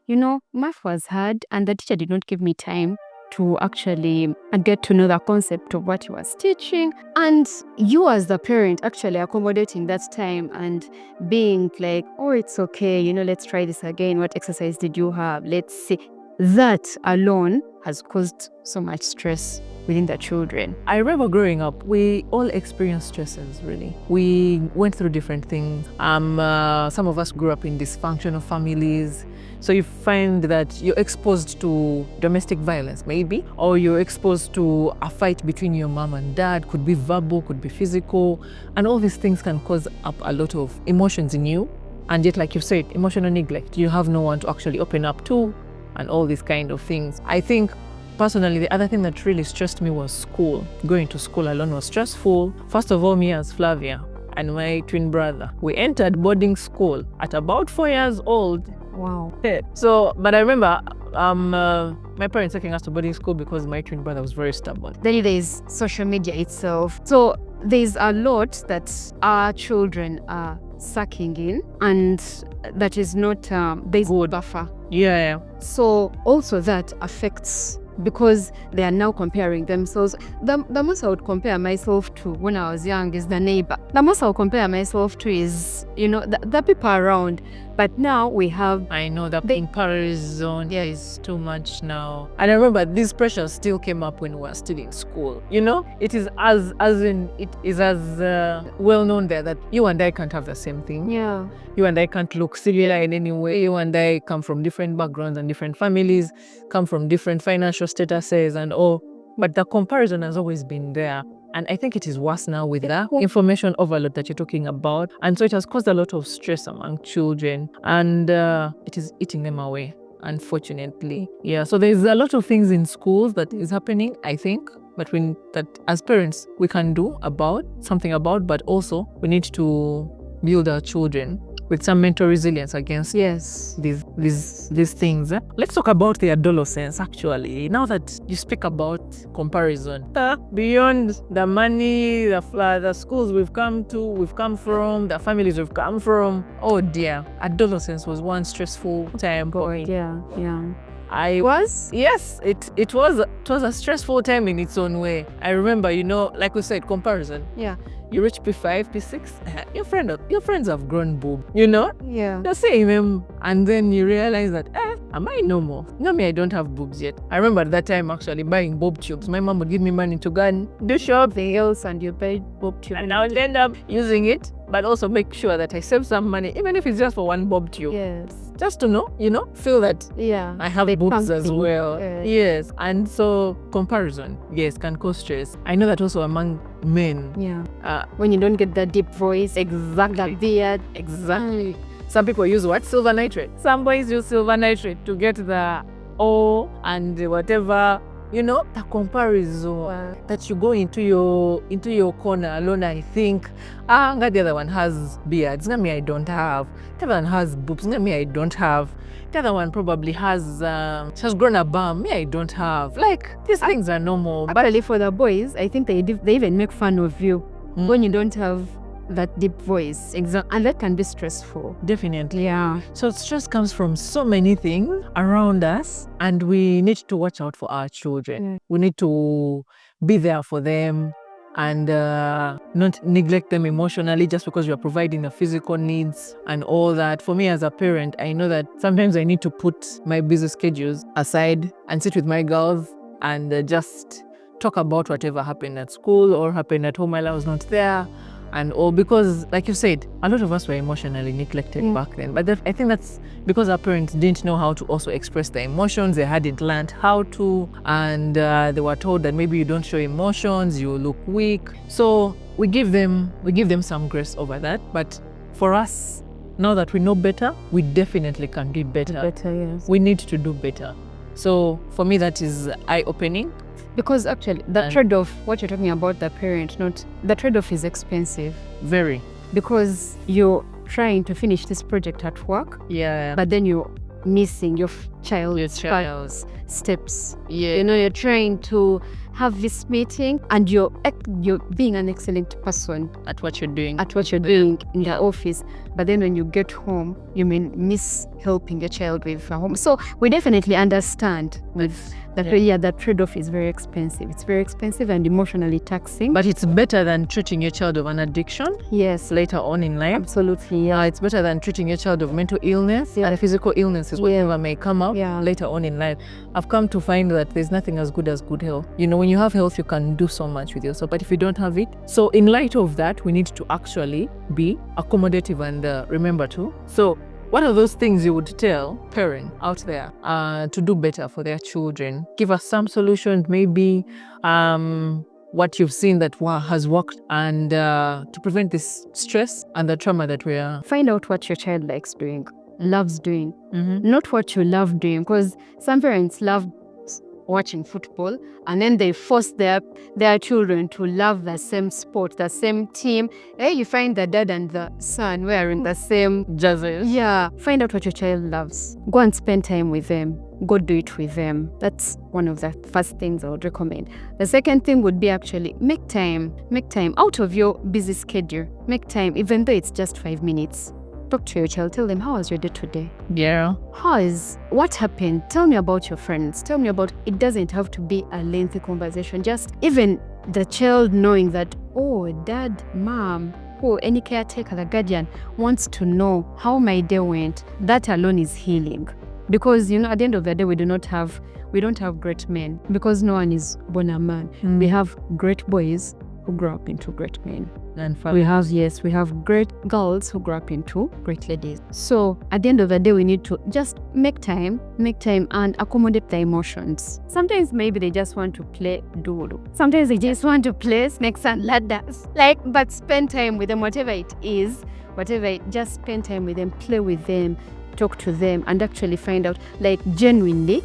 math was hard and the teacher did not give me time to actually get to know the concept of what he was teaching. And you as the parent actually accommodating that time and being like, oh, it's okay, let's try this again. What exercise did you have? Let's see. That alone has caused so much stress within the children. I remember growing up, we all experienced stresses, really. We went through different things. Some of us grew up in dysfunctional families. So you find that you're exposed to domestic violence, maybe, or you're exposed to a fight between your mom and dad, could be verbal, could be physical, and all these things can cause up a lot of emotions in you. And yet, like you said, emotional neglect, you have no one to actually open up to, and all these kind of things. I think personally, the other thing that really stressed me was school. Going to school alone was stressful. First of all, me as Flavia and my twin brother, we entered boarding school at about 4 years old. Wow. So, but I remember my parents taking us to boarding school because my twin brother was very stubborn. Then there's social media itself. So there's a lot that our children are sucking in, and that is not there's good buffer. Yeah. So also that affects because they are now comparing themselves. The most I would compare myself to when I was young is the neighbor. The most I would compare myself to is, the people around. But now we have... I know that the comparison is too much now. And I remember this pressure still came up when we were still in school. It is well known there that you and I can't have the same thing. Yeah. You and I can't look similar in any way. You and I come from different backgrounds and different families, come from different financial statuses and all. But the comparison has always been there. And I think it is worse now with the information overload that you're talking about. And so it has caused a lot of stress among children. And it is eating them away, unfortunately. Yeah, so there's a lot of things in schools that is happening, I think, but that as parents we can do something about, but also we need to build our children with some mental resilience against these things. Let's talk about the adolescence, actually. Now that you speak about comparison, beyond the money, the schools we've come from, the families we've come from, oh dear, adolescence was one stressful time point. Yeah. Yes, it was a stressful time in its own way. I remember, like we said, comparison. Yeah. You reach P5, P6, your friends have grown boob, Yeah. The same, and then you realize that, am I normal? Me, I don't have boobs yet. I remember at that time actually buying boob tubes. My mom would give me money to go and do something else, and you buy boob tube. And I would end up using it, but also make sure that I save some money, even if it's just for one boob tube. Yes. Just to feel that I have boobs as well. Yes. And so comparison, can cause stress. I know that also among men. Yeah. When you don't get that deep voice. Exactly. That beard. Exactly. Some people use what? Silver nitrate. Some boys use silver nitrate to get the O and whatever. The comparison that you go into your corner alone. I think, the other one has beards. Me, I don't have. The other one has boobs. Me, I don't have. The other one probably has grown a bum. Me, I don't have. Like, these things are normal. Actually, for the boys, I think they even make fun of you when you don't have that deep voice. Exactly. And that can be stressful. Definitely. Yeah. So stress comes from so many things around us, and we need to watch out for our children. We need to be there for them and not neglect them emotionally just because we are providing the physical needs and all that. For me as a parent, I know that sometimes I need to put my busy schedules aside and sit with my girls and just talk about whatever happened at school or happened at home while I was not there. And all because, like you said, a lot of us were emotionally neglected back then. But I think that's because our parents didn't know how to also express their emotions. They hadn't learned how to, and they were told that maybe you don't show emotions, you look weak. So we give them some grace over that. But for us, now that we know better, we definitely can do better. Yes. We need to do better. So for me, that is eye-opening. Because actually, the trade-off, what you're talking about, the parent, the trade-off is expensive. Very. Because you're trying to finish this project at work. Yeah. But then you're missing your child's steps. Yeah. You're trying to have this meeting and you're being an excellent person at what you're doing. In the office. But then when you get home, you may miss helping your child with home. So we definitely understand with that trade-off is very expensive. It's very expensive and emotionally taxing. But it's better than treating your child of an addiction. Yes. Later on in life. Absolutely. Yeah. It's better than treating your child of mental illness and physical illnesses, whatever may come up later on in life. I've come to find that there's nothing as good as good health. When you have health, you can do so much with yourself. But if you don't have it, so in light of that, we need to actually be accommodative and remember to. So what are those things you would tell parents out there to do better for their children? Give us some solutions, maybe what you've seen that has worked, and to prevent this stress and the trauma that we are. Find out what your child likes doing, loves doing, not what you love doing. Because some parents love watching football and then they force their children to love the same sport, the same team. You find the dad and the son wearing the same jerseys. Yeah. Find out what your child loves. Go and spend time with them. Go do it with them. That's one of the first things I would recommend. The second thing would be actually make time out of your busy schedule. Make time, even though it's just 5 minutes. Talk to your child. Tell them, how was your day today? Yeah. What happened? Tell me about your friends. Tell me about, it doesn't have to be a lengthy conversation. Just even the child knowing that, oh, dad, mom, or any caretaker, the guardian wants to know how my day went. That alone is healing. Because, at the end of the day, we don't have great men, because no one is born a man. We have great boys who grow up into great men. And We have great girls who grow up into great ladies. So at the end of the day, we need to just make time and accommodate their emotions. Sometimes maybe they just want to play doodle. Sometimes they just want to play snakes and ladders. But spend time with them, just spend time with them, play with them, talk to them, and actually find out, genuinely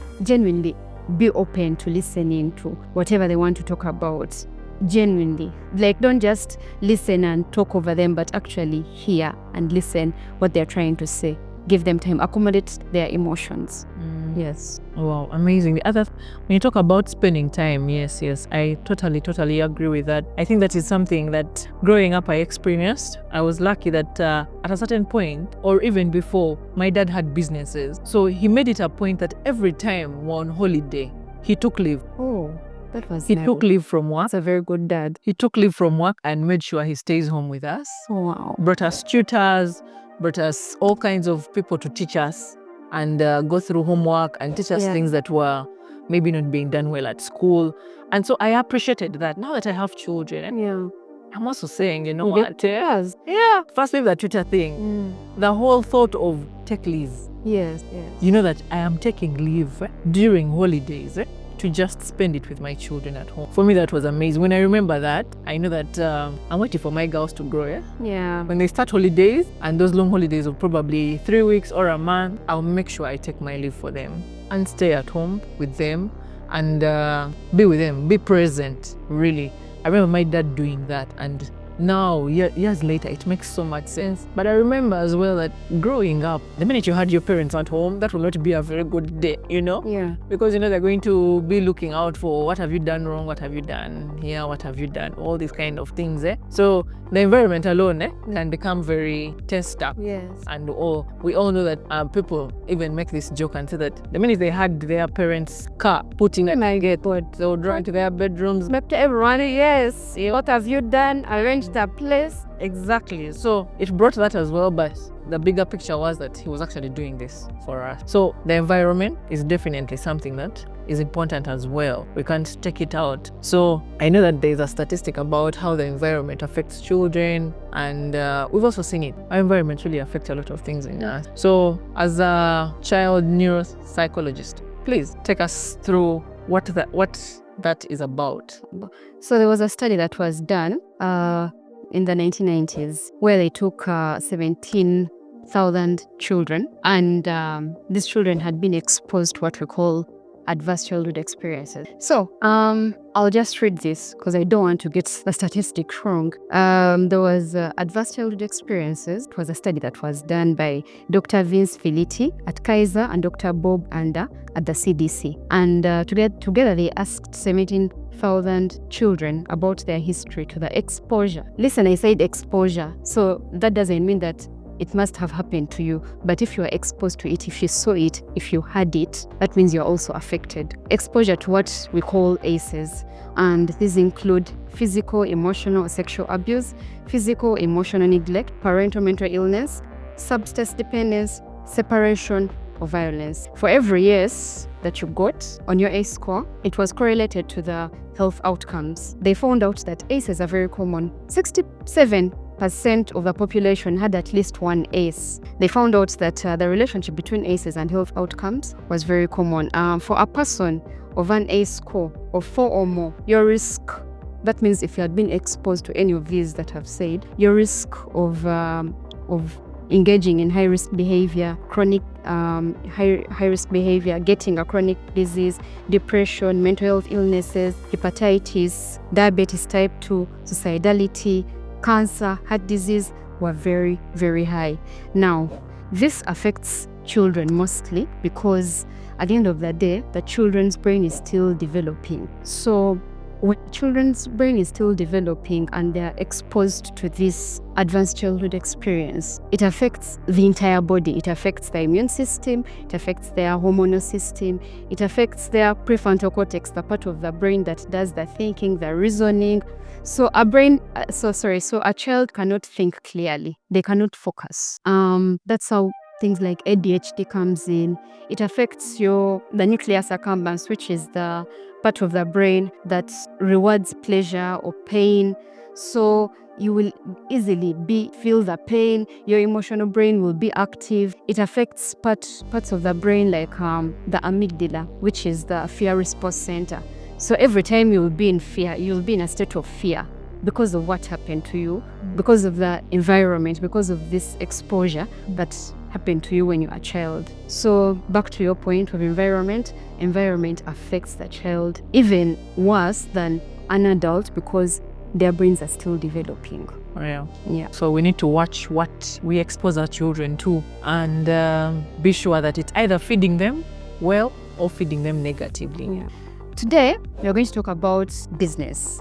be open to listening to whatever they want to talk about. Genuinely, don't just listen and talk over them, but actually hear and listen what they're trying to say. Give them time, accommodate their emotions. Yes. Wow, amazing. The other, when you talk about spending time, yes, I totally agree with that. I think that is something that growing up I experienced. I was lucky that at a certain point, or even before, my dad had businesses. So he made it a point that every time we're on holiday, he took leave. Oh, that was He took leave from work. That's a very good dad. He took leave from work and made sure he stays home with us. Wow. Brought us tutors, brought us all kinds of people to teach us and go through homework and teach us things that were maybe not being done well at school. And so I appreciated that. Now that I have children, I'm also saying, you know what? Yes. Yeah. First leave the tutor thing. The whole thought of take leave. Yes. You know that I am taking leave during holidays to just spend it with my children at home. For me, that was amazing. When I remember that, I know that I'm waiting for my girls to grow. Yeah. When they start holidays, and those long holidays of probably 3 weeks or a month, I'll make sure I take my leave for them and stay at home with them and be with them, be present, really. I remember my dad doing that, and now, years later, it makes so much sense. But I remember as well that growing up, the minute you had your parents at home, that will not be a very good day, Yeah. Because, they're going to be looking out for what have you done wrong, what have you done here, what have you done, all these kind of things. So the environment alone can become very tense up. Yes. And we all know that people even make this joke and say that the minute they had their parents' car putting at my gate, they would run to their bedrooms, Map to everyone, yes. What have you done? Arranged a place. Exactly. So it brought that as well, but the bigger picture was that he was actually doing this for us. So the environment is definitely something that is important as well. We can't take it out. So I know that there's a statistic about how the environment affects children, and we've also seen it. Our environment really affects a lot of things in us. So as a child neuropsychologist, please take us through what that is about. So there was a study that was done in the 1990s where they took 17,000 children, and these children had been exposed to what we call adverse childhood experiences. So I'll just read this because I don't want to get the statistic wrong. There was adverse childhood experiences. It was a study that was done by Dr. Vince Filitti at Kaiser and Dr. Bob Ander at the CDC. And together they asked 17,000 children about their history to the exposure. Listen, I said exposure. So that doesn't mean that it must have happened to you, but if you are exposed to it, if you saw it, if you had it, that means you're also affected. Exposure to what we call ACEs, and these include physical, emotional, or sexual abuse, physical, emotional neglect, parental mental illness, substance dependence, separation, or violence. For every yes that you got on your ACE score, it was correlated to the health outcomes. They found out that ACEs are very common. 67% of the population had at least one ACE. They found out that the relationship between ACEs and health outcomes was very common. For a person of an ACE score of 4 or more, your risk, that means if you had been exposed to any of these that I've said, your risk of engaging in high-risk behavior, chronic high-risk behavior, getting a chronic disease, depression, mental health illnesses, hepatitis, diabetes type 2, suicidality, cancer, heart disease were very, very high. Now, this affects children mostly because at the end of the day, the children's brain is still developing. So when children's brain is still developing and they're exposed to this advanced childhood experience, it affects the entire body. It affects the immune system, it affects their hormonal system, it affects their prefrontal cortex, the part of the brain that does the thinking, the reasoning. So a child cannot think clearly. They cannot focus. That's how things like ADHD comes in. It affects the nucleus accumbens, which is the part of the brain that rewards pleasure or pain. So you will easily feel the pain. Your emotional brain will be active. It affects parts of the brain like the amygdala, which is the fear response center. So every time you will be in fear, you'll be in a state of fear because of what happened to you, because of the environment, because of this exposure that happened to you when you were a child. So back to your point of environment affects the child even worse than an adult because their brains are still developing. Yeah. So we need to watch what we expose our children to and be sure that it's either feeding them well or feeding them negatively. Yeah. Today, we are going to talk about business.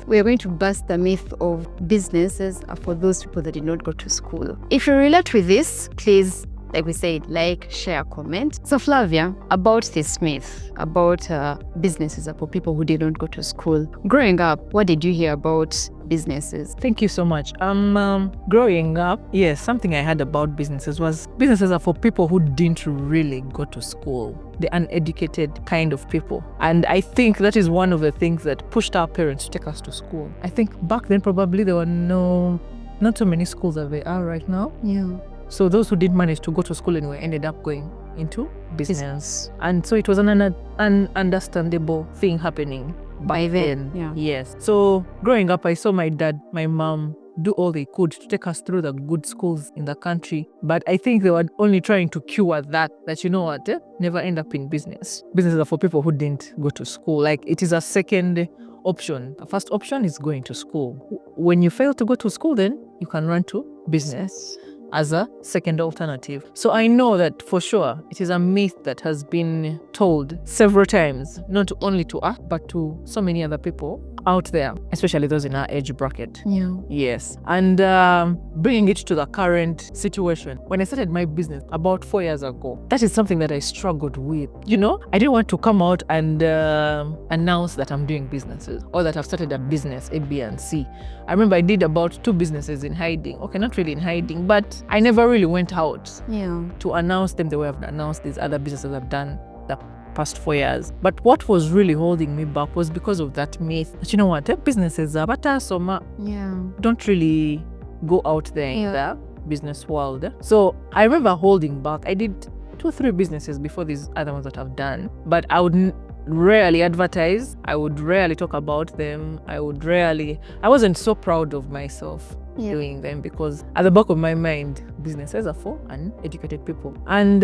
We are going to bust the myth of businesses are for those people that did not go to school. If you relate with this, please, like we said, like, share, comment. So Flavia, about this myth, about businesses are for people who did not go to school. Growing up, what did you hear about businesses? Thank you so much. Growing up, yes, something I heard about businesses was businesses are for people who didn't really go to school, the uneducated kind of people. And I think that is one of the things that pushed our parents to take us to school. I think back then probably there were not so many schools as there are right now. Yeah. So those who didn't manage to go to school anyway ended up going into business. And so it was an understandable thing happening by then. Yeah. Yes. So growing up, I saw my dad, my mom do all they could to take us through the good schools in the country. But I think they were only trying to cure that you know what, never end up in business. Businesses are for people who didn't go to school. Like, it is a second option. The first option is going to school. When you fail to go to school, then you can run to business as a second alternative. So I know that for sure it is a myth that has been told several times, not only to us, but to so many other people out there, especially those in our age bracket. Yeah. Yes. And bringing it to the current situation, when I started my business about 4 years ago, that is something that I struggled with. You know, I didn't want to come out and announce that I'm doing businesses or that I've started a business, A, B, and C. I remember I did about 2 businesses in hiding. Okay, not really in hiding, but I never really went out to announce them the way I've announced these other businesses I've done the past 4 years. But what was really holding me back was because of that myth that, you know what, businesses are don't really go out there in the business world. So I remember holding back. I did 2-3 businesses before these other ones that I've done, but I would rarely advertise. I would rarely talk about them. I wasn't so proud of myself doing them because at the back of my mind, businesses are for uneducated people. And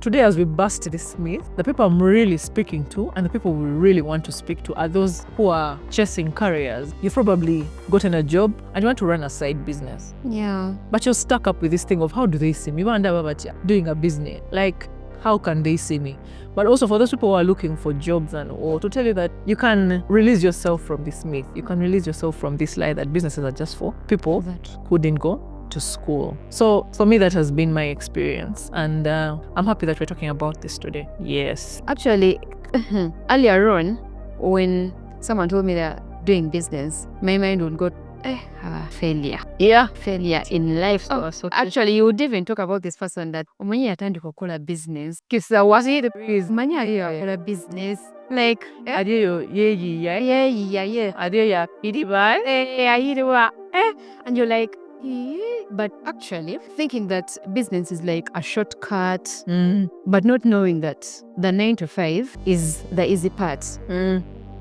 today, as we bust this myth, the people I'm really speaking to and the people we really want to speak to are those who are chasing careers. You've probably gotten a job and you want to run a side business. Yeah. But you're stuck up with this thing of, how do they see me? Doing a business. Like, how can they see me? But also for those people who are looking for jobs or to tell you that you can release yourself from this myth. You can release yourself from this lie that businesses are just for people who didn't go to school. So for me, that has been my experience. And I'm happy that we're talking about this today. Yes. Actually, earlier on, when someone told me they're doing business, my mind would go, failure. Yeah. Failure in life. So actually, you would even talk about this person that mwenye atandika kukola business. Kisa wasi the is mwenye atandika business. Like, Adiyo, yeah. Adiyo, Idiba. And you're like, but actually thinking that business is like a shortcut, but not knowing that the 9 to 5 is the easy part.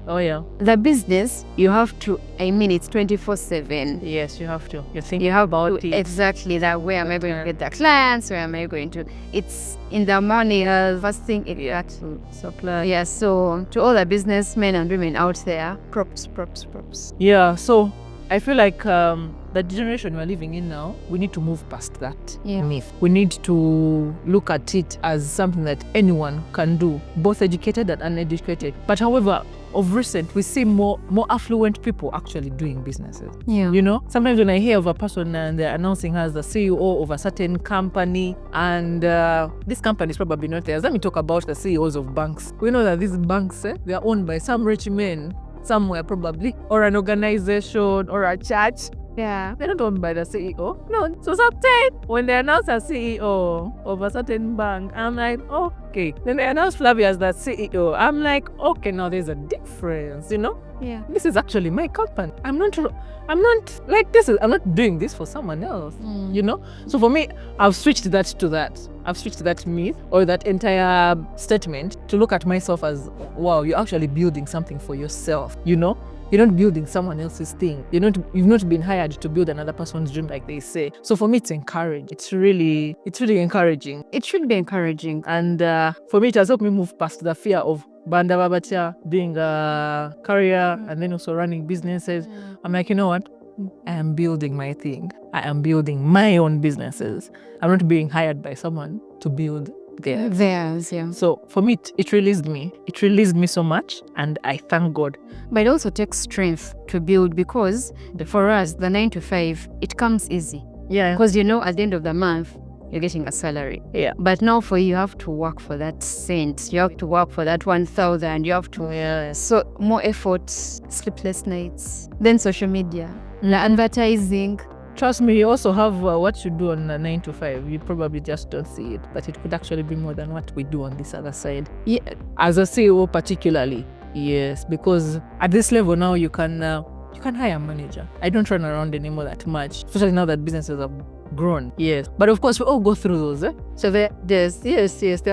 Oh yeah. The business, you have to, it's 24/7. Yes, you have to. You have about it. Exactly that. Where am I going to get the clients? Where am I going to? It's in the money. First thing it to supply. Yeah. So to all the businessmen and women out there, props. Yeah. So I feel like the generation we're living in now, we need to move past that Yeah. myth. We need to look at it as something that anyone can do, both educated and uneducated. But however, of recent, we see more affluent people actually doing businesses. Yeah. You know, sometimes when I hear of a person and they're announcing as the CEO of a certain company, and this company is probably not theirs. Let me talk about the CEOs of banks. We know that these banks, they are owned by some rich men somewhere probably, or an organization or a church. Yeah. They're not owned by the CEO. No. So sometimes when they announce a CEO of a certain bank, I'm like, okay. Then they announce Flavia as the CEO. I'm like, okay, now there's a difference, you know? Yeah. This is actually my company. I'm not doing this for someone else, you know? So for me, I've switched that to that. I've switched that myth or that entire statement to look at myself as, wow, you're actually building something for yourself, you know? You're not building someone else's thing. You've not been hired to build another person's dream, like they say. So for me, it's encouraging. It's really encouraging. It should be encouraging. And for me, it has helped me move past the fear of Banda Babacha, doing a career and then also running businesses. I'm like, you know what? I am building my thing. I am building my own businesses. I'm not being hired by someone to build theirs. Yeah. So for me, it released me. It released me so much, and I thank God. But it also takes strength to build, because for us, the 9 to 5, it comes easy. Yeah. Because you know, at the end of the month, you're getting a salary. Yeah. But now for you have to work for that cent. You have to work for that 1,000. You have to. So more efforts, sleepless nights, then social media, advertising. Trust me, you also have what you do on 9 to 5. You probably just don't see it, but it could actually be more than what we do on this other side. Yeah. As a CEO particularly, yes, because at this level now you can hire a manager. I don't run around anymore that much, especially now that businesses have grown. Yes, but of course we all go through those. So there are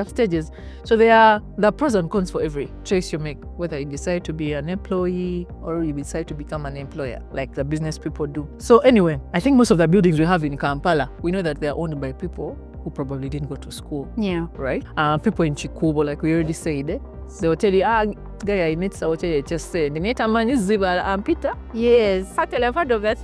stages. So there are the pros and cons for every choice you make, whether you decide to be an employee or you decide to become an employer, like the business people do. So anyway, I think most of the buildings we have in Kampala, we know that they are owned by people who probably didn't go to school. Yeah. Right? People in Chikubo, like we already said, they will tell you, guy, I need to just say, the neta man is Ziba and Peter. Yes. I tell you, I've heard of that.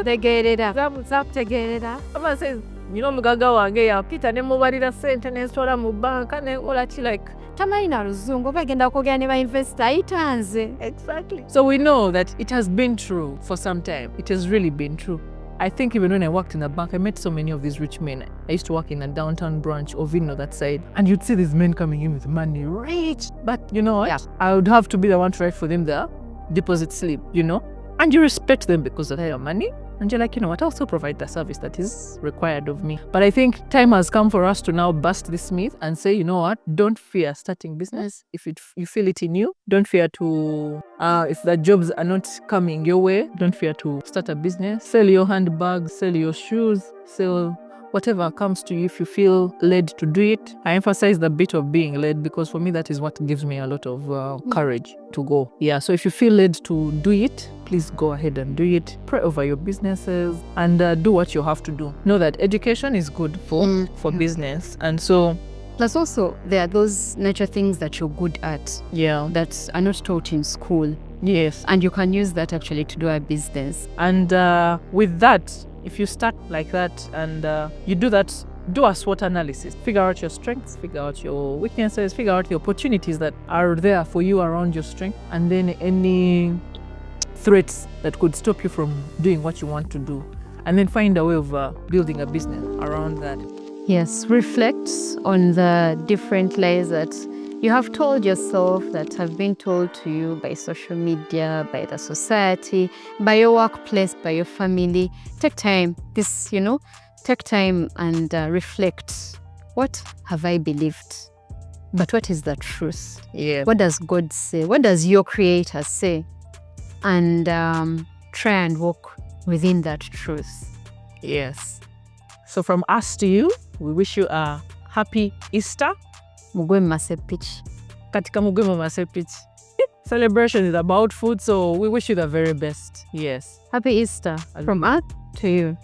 They get it up. Someone says, you know, mugaga wange ya Peter ne mubalira sente ne stola mu banka ne olachi like tamayina luzungu bagenda kugenda ne ba investor itanze. Exactly. So we know that it has been true for some time. It has really been true. I think even when I worked in a bank, I met so many of these rich men. I used to work in a downtown branch of Vino, that side. And you'd see these men coming in with money, rich. But you know what? Yeah. I would have to be the one to write for them the deposit slip, you know? And you respect them because of their money. And you're like, you know what, I also provide the service that is required of me. But I think time has come for us to now bust this myth and say, you know what, don't fear starting business. If you feel it in you, don't fear to, if the jobs are not coming your way, don't fear to start a business. Sell your handbags, sell your shoes, sell whatever comes to you if you feel led to do it. I emphasize the bit of being led because for me, that is what gives me a lot of courage to go. Yeah, so if you feel led to do it, please go ahead and do it. Pray over your businesses and do what you have to do. Know that education is good for business. And so plus also there are those natural things that you're good at. Yeah. That are not taught in school. Yes. And you can use that actually to do a business. And with that, if you start like that and you do that, do a SWOT analysis. Figure out your strengths, figure out your weaknesses, figure out the opportunities that are there for you around your strength, and then any threats that could stop you from doing what you want to do. And then find a way of building a business around that. Yes, reflect on the different lies that you have told yourself, that have been told to you by social media, by the society, by your workplace, by your family. Take time, take time and reflect. What have I believed? But what is the truth? Yeah. What does God say? What does your Creator say? And try and walk within that truth. Yes. So from us to you, we wish you a happy Easter. Mugwe masepich. Katika mugwe masepich. Celebration is about food, so we wish you the very best. Yes. Happy Easter from us to you.